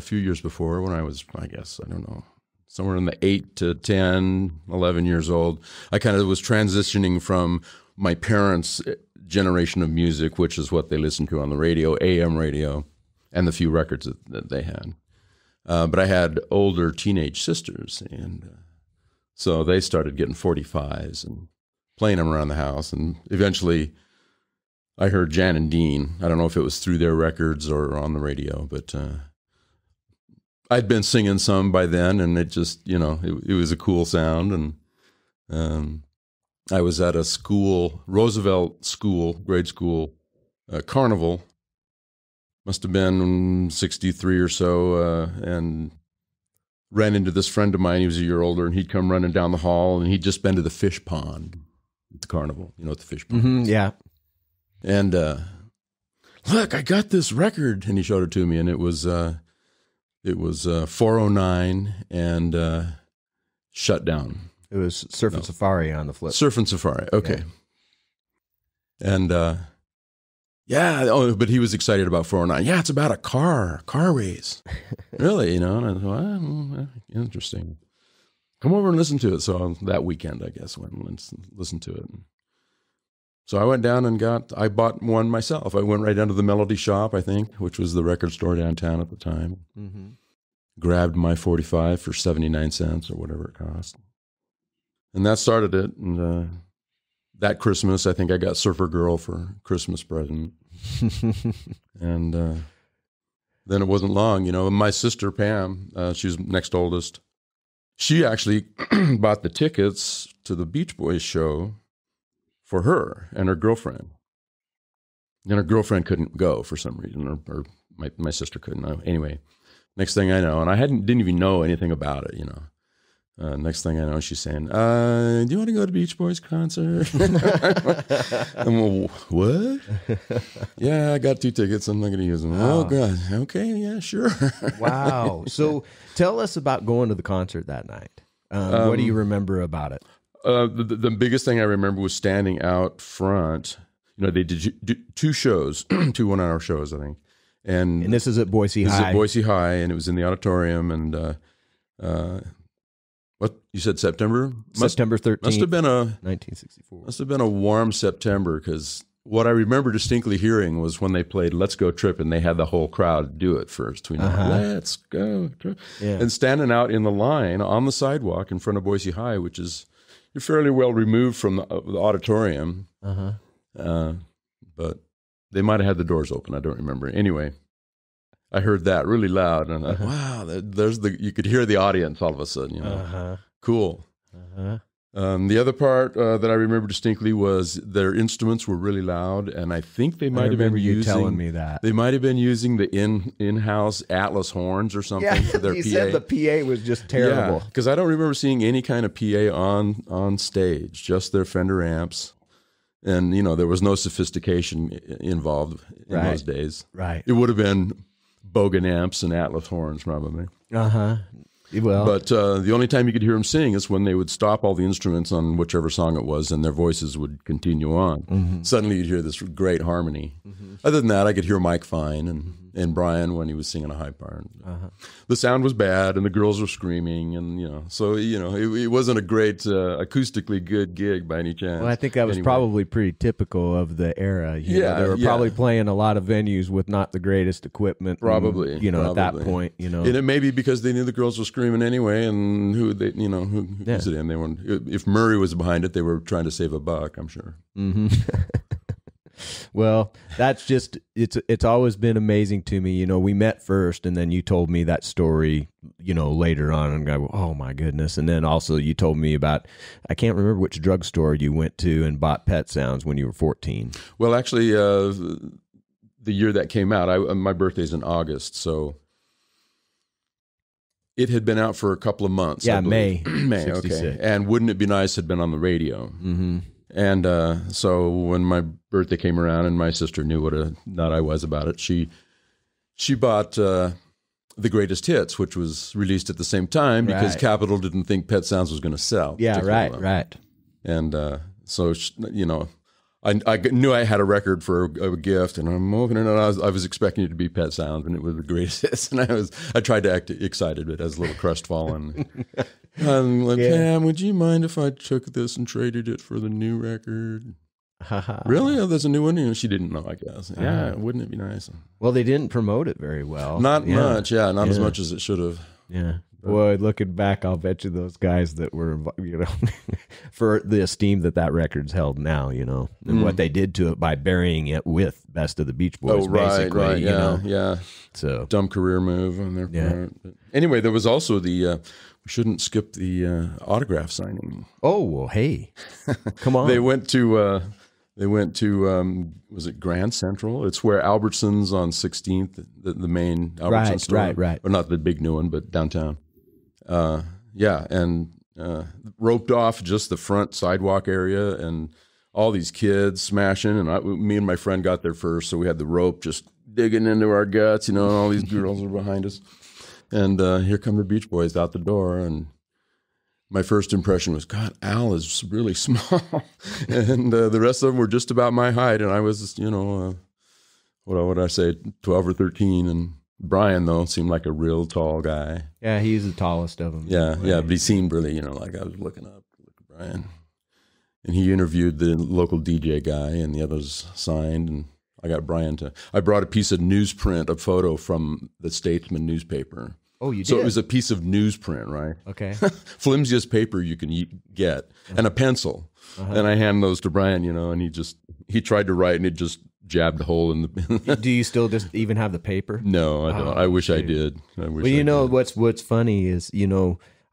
Speaker 3: when I was, I don't know, somewhere in the 8 to 10, 11 years old. I kind of was transitioning from my parents' generation of music, which is what they listened to on the radio, AM radio, and the few records that they had. But I had older teenage sisters, and so they started getting 45s and playing them around the house. And eventually I heard Jan and Dean. I don't know if it was through their records or on the radio, but I'd been singing some by then, and it just, it was a cool sound. And I was at a school, Roosevelt School, grade school, carnival. Must have been 63 or so, and ran into this friend of mine. He was a year older, and he'd come running down the hall, and he'd just been to the fish pond at the carnival. You know what the fish pond is?
Speaker 2: Yeah.
Speaker 3: And look, I got this record, and he showed it to me, and it was 409 and Shut Down.
Speaker 2: It was Surf and Safari on the flip.
Speaker 3: Surf and Safari, okay. Yeah. And but he was excited about 409. Yeah, it's about a car race. Really, And I thought, well, interesting. Come over and listen to it. So that weekend, I guess, went and listened to it. So I went down and I bought one myself. I went right down to the Melody Shop, I think, which was the record store downtown at the time. Grabbed my 45 for 79 cents or whatever it cost. And that started it. And that Christmas, I think I got Surfer Girl for Christmas present. And then it wasn't long, My sister, Pam, she's next oldest. She actually bought the tickets to the Beach Boys show for her and her girlfriend. And her girlfriend couldn't go for some reason, or my sister couldn't know. Anyway, next thing I know, and I didn't even know anything about it, next thing I know, she's saying, do you want to go to Beach Boys concert? I'm like, what? Yeah, I got 2 tickets. I'm not going to use them. Oh, God. Okay, yeah, sure.
Speaker 2: Wow. So tell us about going to the concert that night. What do you remember about it?
Speaker 3: The biggest thing I remember was standing out front. They did 2 shows, 2 1-hour shows, I think. And
Speaker 2: this is at Boise High.
Speaker 3: This is at Boise High, and it was in the auditorium, and What you said? September.
Speaker 2: September 13th.
Speaker 3: Must have been a
Speaker 2: 1964.
Speaker 3: Must have been a warm September, because what I remember distinctly hearing was when they played "Let's Go Trip" and they had the whole crowd do it first. Let's go trip, and standing out in the line on the sidewalk in front of Boise High, which is you're fairly well removed from the auditorium. But they might have had the doors open. I don't remember. Anyway, I heard that really loud, and I thought, wow, you could hear the audience all of a sudden. You know, cool. The other part that I remember distinctly was their instruments were really loud, and I think they might have been using.
Speaker 2: Telling me that
Speaker 3: they might have been using the in-house Atlas horns or something for their PA.
Speaker 2: Said the PA was just terrible.
Speaker 3: Because I don't remember seeing any kind of PA on stage, just their Fender amps, and there was no sophistication involved in those days.
Speaker 2: Right.
Speaker 3: It would have been Bogan amps and Atlas horns probably.
Speaker 2: Well,
Speaker 3: but the only time you could hear them sing is when they would stop all the instruments on whichever song it was, and their voices would continue on. Suddenly you'd hear this great harmony. Other than that, I could hear Mike fine and Brian when he was singing a high part. The sound was bad, and the girls were screaming, and so it wasn't a great acoustically good gig by any chance.
Speaker 2: Well, I think that was probably pretty typical of the era. They were probably playing a lot of venues with not the greatest equipment.
Speaker 3: Probably,
Speaker 2: at that point,
Speaker 3: and it may be because they knew the girls were screaming anyway, and who's it in? They weren't. If Murray was behind it, they were trying to save a buck, I'm sure.
Speaker 2: Well, that's just it's always been amazing to me. We met first, and then you told me that story, later on, and I go, oh my goodness. And then also you told me about, I can't remember which drugstore you went to and bought Pet Sounds when you were 14.
Speaker 3: Well, actually, the year that came out, my birthday's in August, so it had been out for a couple of months.
Speaker 2: Yeah, May.
Speaker 3: May,
Speaker 2: 66.
Speaker 3: Okay. And Wouldn't It Be Nice had been on the radio. And so when my birthday came around, and my sister knew what a nut I was about it, she bought The Greatest Hits, which was released at the same time because Capitol didn't think Pet Sounds was going to sell.
Speaker 2: Yeah, right.
Speaker 3: And so, I knew I had a record for a gift, and I'm opening it. I was expecting it to be Pet Sounds, and it was The Greatest Hits. And I tried to act excited, but I was a little crestfallen. I'm like, Pam, would you mind if I took this and traded it for the new record? Really? Oh, there's a new one? She didn't know, I guess. Yeah, wouldn't it be nice?
Speaker 2: Well, they didn't promote it very well.
Speaker 3: Not much, not as much as it should have.
Speaker 2: Yeah. Boy, looking back, I'll bet you those guys that were, for the esteem that record's held now, and what they did to it by burying it with Best of the Beach Boys, basically.
Speaker 3: Yeah.
Speaker 2: So
Speaker 3: dumb career move on their part. But anyway, there was also we shouldn't skip the autograph signing.
Speaker 2: Oh, well, hey, come on.
Speaker 3: They went to was it Grand Central? It's where Albertsons on 16th, the main Albertsons store.
Speaker 2: Right.
Speaker 3: Or not the big new one, but downtown. And roped off just the front sidewalk area, and all these kids smashing. And me and my friend got there first, so we had the rope just digging into our guts, and all these girls are behind us. And here come the Beach Boys out the door, and my first impression was, God, Al is really small. And the rest of them were just about my height, and I was, what would I say, 12 or 13, and Brian, though, seemed like a real tall guy.
Speaker 2: Yeah, he's the tallest of them.
Speaker 3: Yeah, but he seemed really, like I was looking up, look at Brian. And he interviewed the local DJ guy, and the others signed, and I got Brian I brought a piece of newsprint, a photo from the Statesman newspaper.
Speaker 2: Oh, you did?
Speaker 3: So it was a piece of newsprint, right?
Speaker 2: Okay.
Speaker 3: Flimsiest paper you can get, and a pencil. And I hand those to Brian, and he tried to write, and it just jabbed a hole in the...
Speaker 2: Do you still just even have the paper?
Speaker 3: No, I don't. I wish I did.
Speaker 2: What's funny is,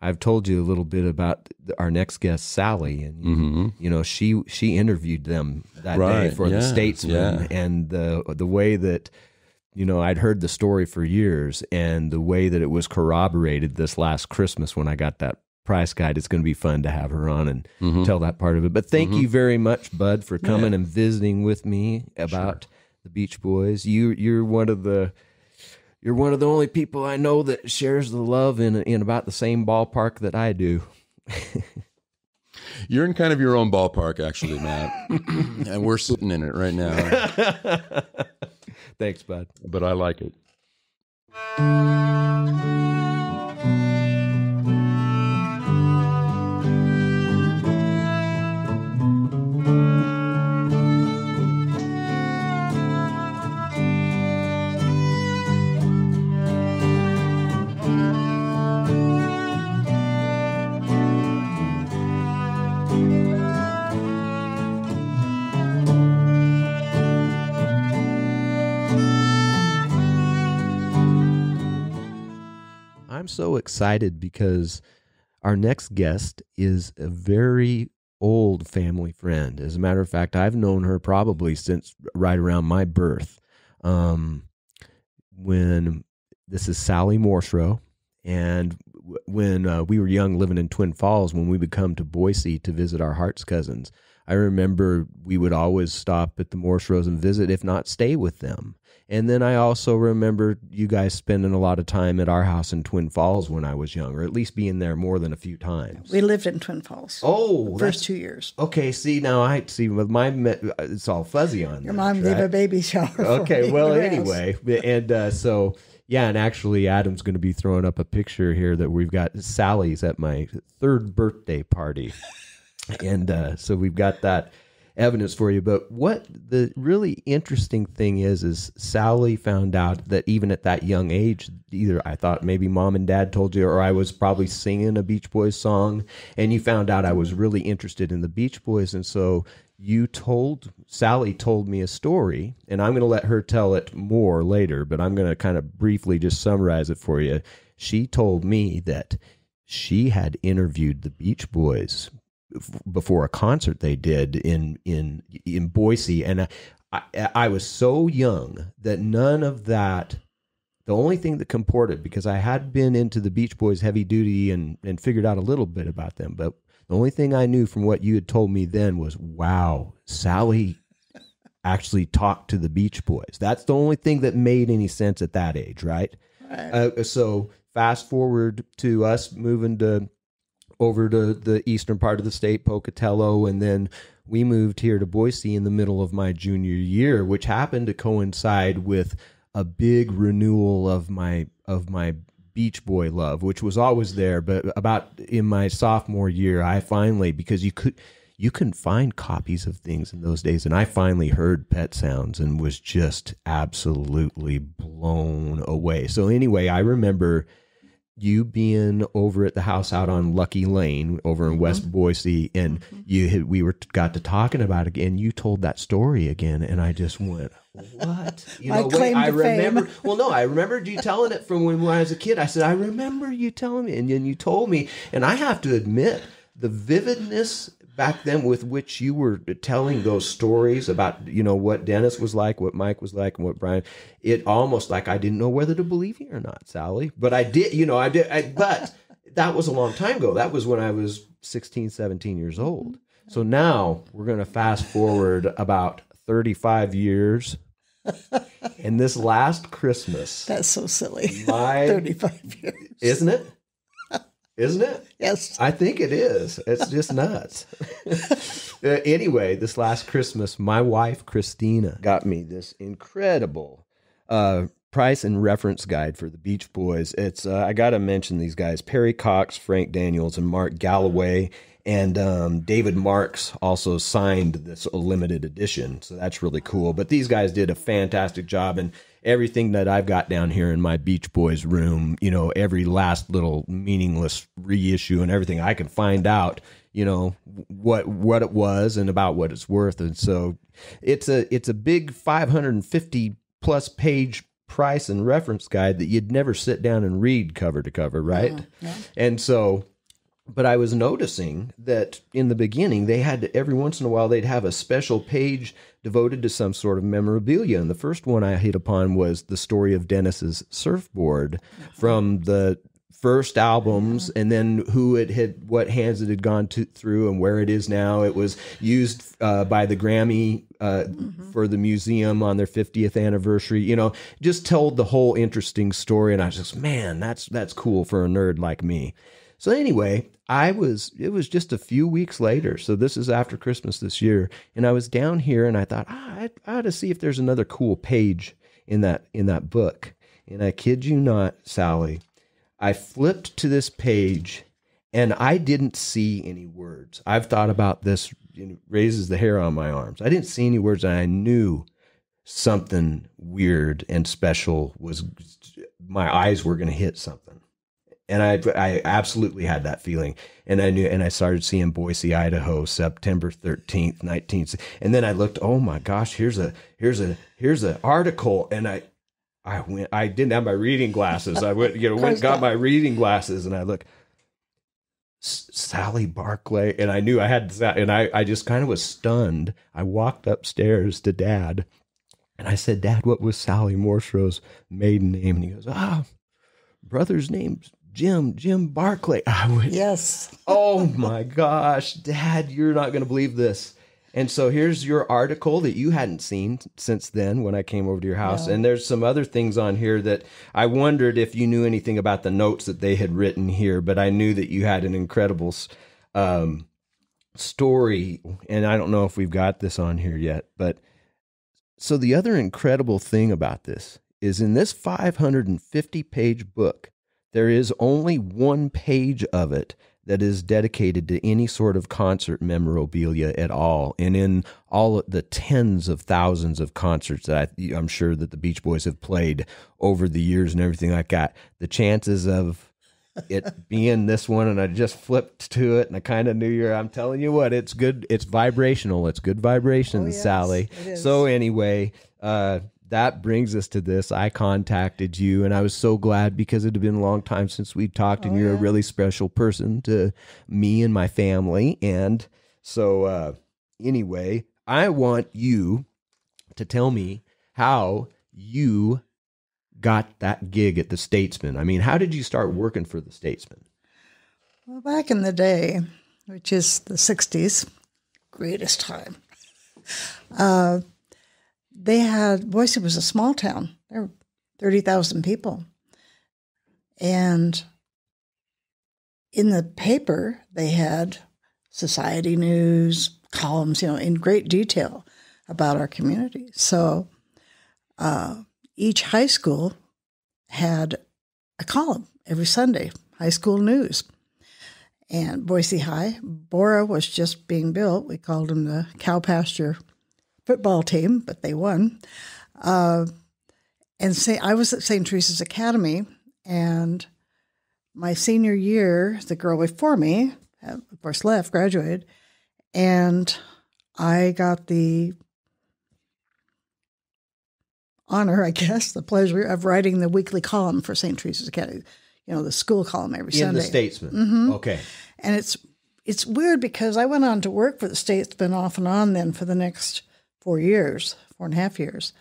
Speaker 2: I've told you a little bit about our next guest, Sally, and she interviewed them that day for the Statesman, and the way that I'd heard the story for years, and the way that it was corroborated this last Christmas when I got that price guide. It's going to be fun to have her on and tell that part of it. But thank you very much, Bud, for coming and visiting with me about the Beach Boys. You're one of the only people I know that shares the love in about the same ballpark that I do.
Speaker 3: You're in kind of your own ballpark, actually, Matt. And we're sitting in it right now.
Speaker 2: Thanks, Bud.
Speaker 3: But I like it.
Speaker 2: I'm so excited because our next guest is a very old family friend. As a matter of fact, I've known her probably since right around my birth. When this is Sally Morrisroe, and when we were young, living in Twin Falls, when we would come to Boise to visit our Harts cousins, I remember we would always stop at the Morrisroes and visit, if not stay with them. And then I also remember you guys spending a lot of time at our house in Twin Falls when I was young, or at least being there more than a few times.
Speaker 4: We lived in Twin Falls.
Speaker 2: Oh,
Speaker 4: first 2 years.
Speaker 2: Okay, see, now I see with it's all fuzzy on
Speaker 4: Your
Speaker 2: that,
Speaker 4: mom gave a baby shower.
Speaker 2: Okay, well, anyway, and so yeah, and actually, Adam's going to be throwing up a picture here that we've got Sally's at my 3rd birthday party, and so we've got that evidence for you. But what the really interesting thing is Sally found out that even at that young age, either I thought maybe mom and dad told you, or I was probably singing a Beach Boys song, and you found out I was really interested in the Beach Boys. And so Sally told me a story, and I'm going to let her tell it more later, but I'm going to kind of briefly just summarize it for you. She told me that she had interviewed the Beach Boys before a concert they did in Boise, and I was so young that none of that, the only thing that comported, because I had been into the Beach Boys heavy duty and figured out a little bit about them, but the only thing I knew from what you had told me then was, wow, Sally actually talked to the Beach Boys. That's the only thing that made any sense at that age, right? So fast forward to us moving over to the eastern part of the state, Pocatello, and then we moved here to Boise in the middle of my junior year, which happened to coincide with a big renewal of my Beach Boy love, which was always there, but about in my sophomore year, I finally, because you couldn't find copies of things in those days, and I finally heard Pet Sounds and was just absolutely blown away. So anyway, I remember you being over at the house out on Lucky Lane over in West Boise, and we got to talking about it, and you told that story again, and I just went, what? I remember. Well, no, I remembered you telling it from when I was a kid. I said, I remember you telling me, and then you told me, and I have to admit, the vividness back then with which you were telling those stories about, what Dennis was like, what Mike was like, and what Brian, it almost like I didn't know whether to believe you or not, Sally. But I did, but that was a long time ago. That was when I was 16, 17 years old. So now we're going to fast forward about 35 years. And this last Christmas.
Speaker 4: That's so silly. 35 years.
Speaker 2: Isn't it? Isn't it?
Speaker 4: Yes.
Speaker 2: I think it is. It's just nuts. Anyway, this last Christmas, my wife, Christina, got me this incredible price and reference guide for the Beach Boys. It's I got to mention these guys, Perry Cox, Frank Daniels, and Mark Galloway. And David Marks also signed this limited edition. So that's really cool. But these guys did a fantastic job. And everything that I've got down here in my Beach Boys room, every last little meaningless reissue and everything, I can find out, what it was and about what it's worth. And so it's a big 550 plus page price and reference guide that you'd never sit down and read cover to cover, right? Yeah. And so, but I was noticing that in the beginning, they had every once in a while, they'd have a special page devoted to some sort of memorabilia. And the first one I hit upon was the story of Dennis's Surfboard from the first albums, and then who it had, what hands it had gone through and where it is now. It was used by the Grammy for the museum on their 50th anniversary, just told the whole interesting story. And I was just, man, that's cool for a nerd like me. So anyway, it was just a few weeks later. So this is after Christmas this year. And I was down here and I thought, I ought to see if there's another cool page in that book. And I kid you not, Sally, I flipped to this page and I didn't see any words. I've thought about this, raises the hair on my arms. I didn't see any words, and I knew something weird and special was, my eyes were going to hit something. And I absolutely had that feeling. And I knew, and I started seeing Boise, Idaho, September 13th, 19th. And then I looked, oh my gosh, here's an article. And I didn't have my reading glasses. I went and got my reading glasses, and I look, Sally Barclay, and I knew I had that, and I just kind of was stunned. I walked upstairs to Dad, and I said, Dad, what was Sally Morrisroe's maiden name? And he goes, brother's name's Jim Barclay. I went,
Speaker 4: Yes.
Speaker 2: Oh my gosh, Dad, you're not going to believe this. And so here's your article that you hadn't seen since then when I came over to your house. No. And there's some other things on here that I wondered if you knew anything about the notes that they had written here, but I knew that you had an incredible story. And I don't know if we've got this on here yet, but so the other incredible thing about this is in this 550-page book, there is only one page of it that is dedicated to any sort of concert memorabilia at all. And in all the tens of thousands of concerts that I'm sure that the Beach Boys have played over the years and everything like that, the chances of it being this one, and I just flipped to it and I kind of knew I'm telling you what, it's good. It's vibrational. It's good vibrations, yes, Sally. So anyway, that brings us to this. I contacted you, and I was so glad because it had been a long time since we talked, and you're a really special person to me and my family. And so anyway, I want you to tell me how you got that gig at the Statesman. I mean, how did you start working for the Statesman?
Speaker 4: Well, back in the day, which is the 60s, greatest time, Boise was a small town. There were 30,000 people. And in the paper, they had society news, columns, in great detail about our community. So each high school had a column every Sunday, high school news. And Boise High, Bora was just being built. We called them the cow pasture football team, but they won. I was at St. Teresa's Academy, and my senior year, the girl before me, of course, graduated, and I got the honor, I guess, the pleasure of writing the weekly column for St. Teresa's Academy, the school column every Sunday.
Speaker 2: In the Statesman.
Speaker 4: Mm-hmm.
Speaker 2: Okay.
Speaker 4: And it's weird because I went on to work for the Statesman off and on then for the next 4.5 years.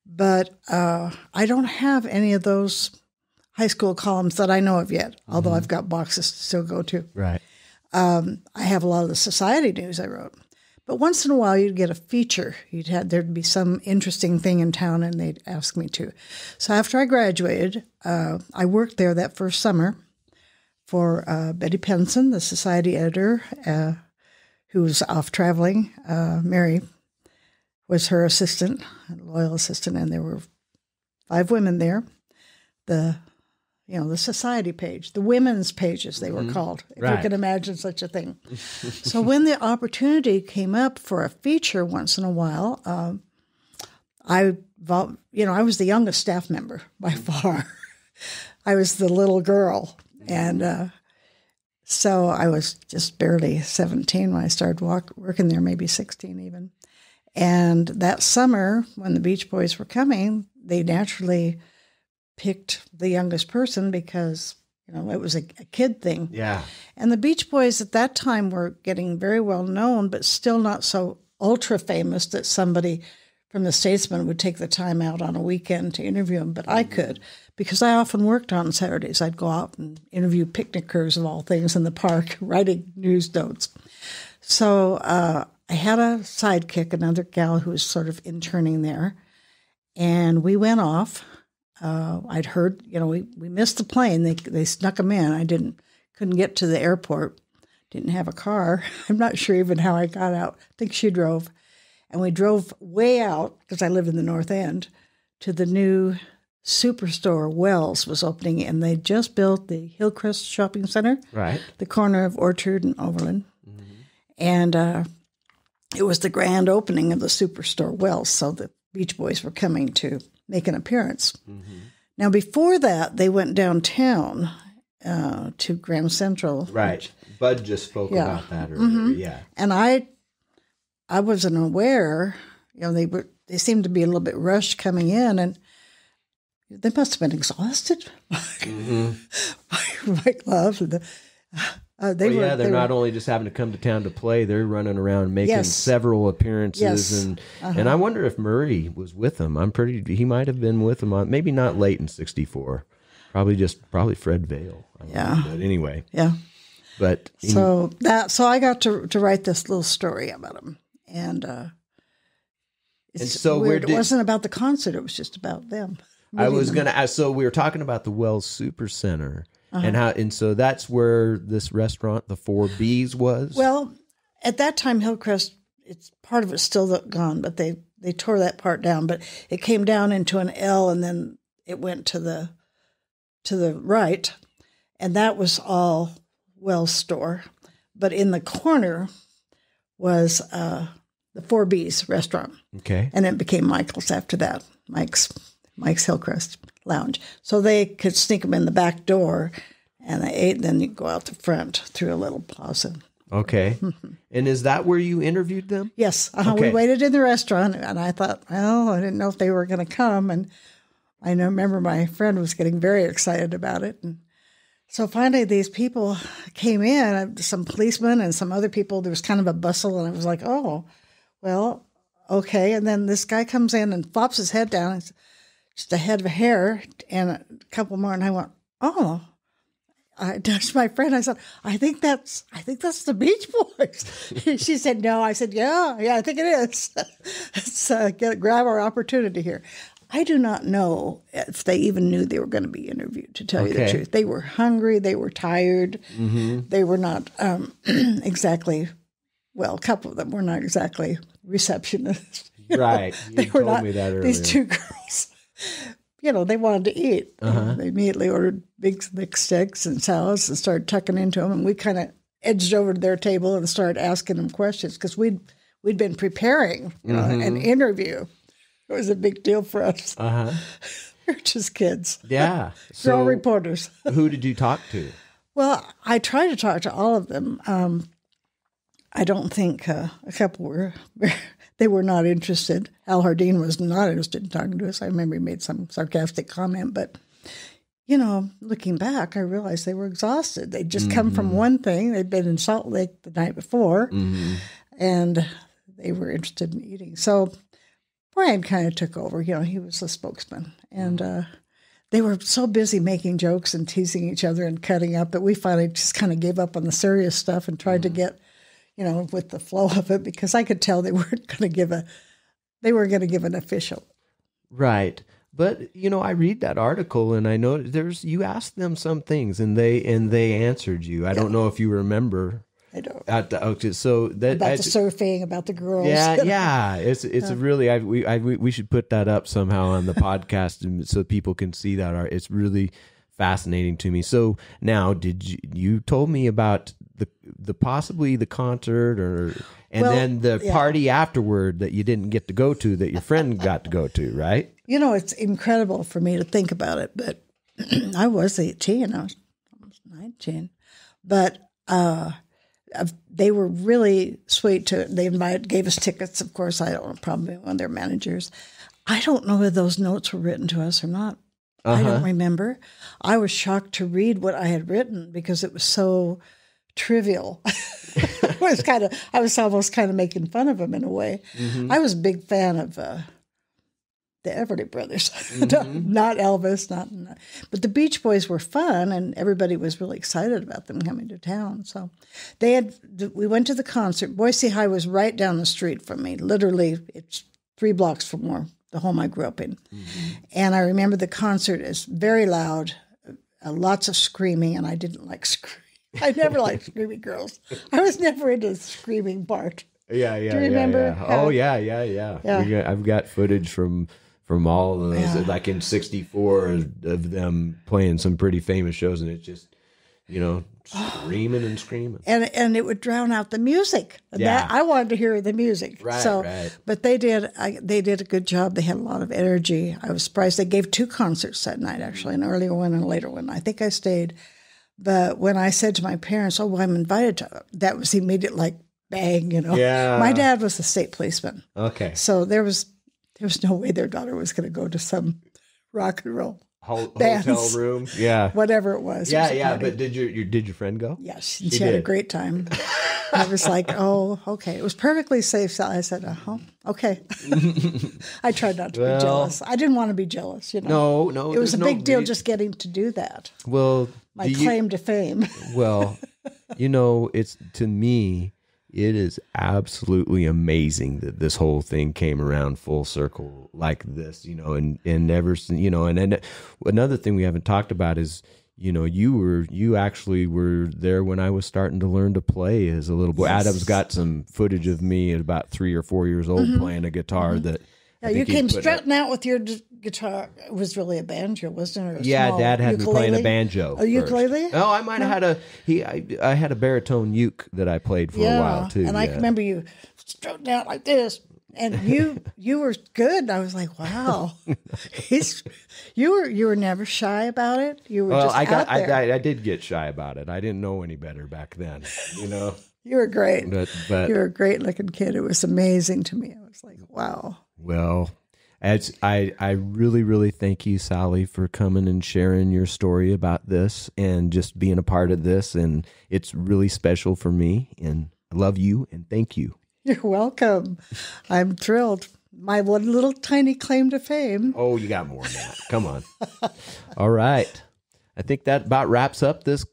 Speaker 4: But I don't have any of those high school columns that I know of yet, although I've got boxes to still go to.
Speaker 2: Right.
Speaker 4: I have a lot of the society news I wrote. But once in a while, you'd get a feature. There'd be some interesting thing in town, and they'd ask me to. So after I graduated, I worked there that first summer for Betty Penson, the society editor, who was off traveling. Mary was her assistant, loyal assistant, and there were 5 women there. The society page, the women's pages, they were called, if you can imagine such a thing. So when the opportunity came up for a feature once in a while, I was the youngest staff member by far. I was the little girl. And so I was just barely 17 when I started working there, maybe 16 even. And that summer, when the Beach Boys were coming, they naturally picked the youngest person because, it was a kid thing.
Speaker 2: Yeah.
Speaker 4: And the Beach Boys at that time were getting very well known, but still not so ultra famous that somebody from the Statesman would take the time out on a weekend to interview them. But I could, because I often worked on Saturdays. I'd go out and interview picnickers of all things in the park, writing news notes. So I had a sidekick, another gal who was sort of interning there, and we went off. I'd heard, we missed the plane. They snuck them in. I couldn't get to the airport. Didn't have a car. I'm not sure even how I got out. I think she drove. And we drove way out, because I live in the North End, to the new superstore Wells was opening, and they just built the Hillcrest Shopping Center.
Speaker 2: Right.
Speaker 4: The corner of Orchard and Overland. Mm-hmm. And it was the grand opening of the superstore Wells, so the Beach Boys were coming to make an appearance. Mm-hmm. Now, before that, they went downtown to Grand Central.
Speaker 2: Right. Bud just spoke about that earlier. Mm-hmm. Yeah.
Speaker 4: And I wasn't aware, they seemed to be a little bit rushed coming in, and they must have been exhausted. Mike Love.
Speaker 2: They're not only just having to come to town to play; they're running around making several appearances, and I wonder if Murray was with them. He might have been with them. Maybe not late in '64. Probably Fred Vail. But anyway.
Speaker 4: Yeah.
Speaker 2: But
Speaker 4: so I got to write this little story about him, and it's weird. It wasn't about the concert; it was just about them.
Speaker 2: I was going to ask. So we were talking about the Wells Super Center, and so that's where this restaurant, the 4 Bs, was.
Speaker 4: Well, at that time, Hillcrest, it's part of it's still gone, but they tore that part down. But it came down into an L, and then it went to the right, and that was all Wells store. But in the corner was the 4 Bs restaurant.
Speaker 2: Okay,
Speaker 4: and it became Michael's after that. Mike's Hillcrest Lounge. So they could sneak them in the back door, and they ate, and then you go out the front through a little plaza.
Speaker 2: Okay. And is that where you interviewed them?
Speaker 4: Yes.
Speaker 2: Okay.
Speaker 4: We waited in the restaurant, and I thought, well, I didn't know if they were going to come. And I remember my friend was getting very excited about it. And so finally these people came in, some policemen and some other people. There was kind of a bustle, and I was like, oh, well, okay. And then this guy comes in and flops his head down. It's just a head of hair and a couple more. And I went, oh. I touched my friend. I said, I think that's the Beach Boys. She said, no. I said, yeah, I think it is. Let's grab our opportunity here. I do not know if they even knew they were going to be interviewed, to tell you the truth. They were hungry. They were tired. Mm-hmm. They were not exactly, well, a couple of them were not exactly receptionists.
Speaker 2: Right. You told me that earlier.
Speaker 4: These 2 girls. They wanted to eat. They immediately ordered big sticks and salads and started tucking into them. And we kind of edged over to their table and started asking them questions because we'd been preparing an interview. It was a big deal for us. We're just kids.
Speaker 2: Yeah.
Speaker 4: We're all reporters.
Speaker 2: Who did you talk to?
Speaker 4: Well, I tried to talk to all of them. I don't think a couple were... They were not interested. Al Hardin was not interested in talking to us. I remember he made some sarcastic comment, but, looking back, I realized they were exhausted. They'd just come from one thing. They'd been in Salt Lake the night before, and they were interested in eating. So Brian kind of took over. He was the spokesman. And they were so busy making jokes and teasing each other and cutting up that we finally just kind of gave up on the serious stuff and tried to get with the flow of it, because I could tell they weren't going to give an official.
Speaker 2: Right. But, I read that article and I know you asked them some things and they answered you. I don't know if you remember.
Speaker 4: I don't.
Speaker 2: So that
Speaker 4: about the surfing, about the girls.
Speaker 2: Yeah. It's really, we should put that up somehow on the podcast and so people can see that. It's really fascinating to me. So now, you told me about the possibly the concert then the party afterward that you didn't get to go to that your friend got to go to, right?
Speaker 4: It's incredible for me to think about it, but I was 18, I was almost 19, but they were really sweet they gave us tickets. Of course, I don't know, probably one of their managers. I don't know whether those notes were written to us or not. I don't remember. I was shocked to read what I had written because it was so trivial. I was almost kind of making fun of him in a way. I was a big fan of the Everly Brothers, not Elvis, but the Beach Boys were fun, and everybody was really excited about them coming to town. So we went to the concert. Boise High was right down the street from me. Literally, it's 3 blocks from the home I grew up in. And I remember the concert is very loud, lots of screaming, and I didn't like screaming. I never liked screaming girls. I was never into the screaming part.
Speaker 2: Yeah.
Speaker 4: Do you remember?
Speaker 2: Yeah. Oh, yeah. I've got footage from all of those, like in '64, of them playing some pretty famous shows, and it's just, screaming and screaming.
Speaker 4: And it would drown out the music.
Speaker 2: Yeah.
Speaker 4: I wanted to hear the music.
Speaker 2: Right.
Speaker 4: But they did a good job. They had a lot of energy. I was surprised. They gave 2 concerts that night, actually, an earlier one and a later one. I think I stayed. But when I said to my parents, oh, well, I'm invited to, that was immediate, like, bang,
Speaker 2: Yeah.
Speaker 4: My dad was a state policeman.
Speaker 2: Okay.
Speaker 4: So there was no way their daughter was going to go to some rock and roll
Speaker 2: Hotel
Speaker 4: bands.
Speaker 2: room. Yeah.
Speaker 4: Whatever it was.
Speaker 2: Yeah,
Speaker 4: It was a
Speaker 2: yeah.
Speaker 4: party.
Speaker 2: But did your friend go?
Speaker 4: Yes, she had a
Speaker 2: did.
Speaker 4: great time. I was like, oh, okay. It was perfectly safe. So I said, okay. I tried not to be jealous. I didn't want to be jealous,
Speaker 2: No.
Speaker 4: It was a
Speaker 2: there's
Speaker 4: big deal
Speaker 2: reason.
Speaker 4: just getting to do that.
Speaker 2: Well,
Speaker 4: My claim to fame.
Speaker 2: Well, it's to me, it is absolutely amazing that this whole thing came around full circle like this, and never, and then another thing we haven't talked about is, you actually were there when I was starting to learn to play as a little boy.
Speaker 4: Yes.
Speaker 2: Adam's got some footage of me at about 3 or 4 years old playing a guitar that.
Speaker 4: Yeah,
Speaker 2: I
Speaker 4: you
Speaker 2: think he
Speaker 4: came
Speaker 2: put up.
Speaker 4: strutting out with your guitar. It was really a banjo, wasn't it? Or a
Speaker 2: Yeah,
Speaker 4: small
Speaker 2: Dad had me playing a
Speaker 4: ukulele?
Speaker 2: banjo.
Speaker 4: A ukulele?
Speaker 2: First. Oh, I might have had I had a baritone uke that I played for a while too.
Speaker 4: And I can remember you strutting out like this. And you were good. I was like, wow. You were never shy about it. You were just out there.
Speaker 2: I did get shy about it. I didn't know any better back then,
Speaker 4: You were great.
Speaker 2: But
Speaker 4: You were a great looking kid. It was amazing to me. I was like, wow.
Speaker 2: well, I really, really thank you, Sally, for coming and sharing your story about this and just being a part of this. And it's really special for me. And I love you and thank you.
Speaker 4: You're welcome. I'm thrilled. My one little tiny claim to fame.
Speaker 2: Oh, you got more than that. Come on. All right. I think that about wraps up this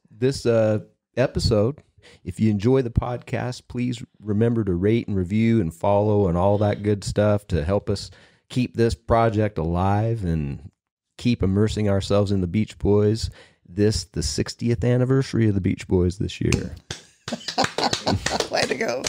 Speaker 2: episode. If you enjoy the podcast, please remember to rate and review and follow and all that good stuff to help us keep this project alive and keep immersing ourselves in the Beach Boys. The 60th anniversary of the Beach Boys this year.
Speaker 4: Way to go.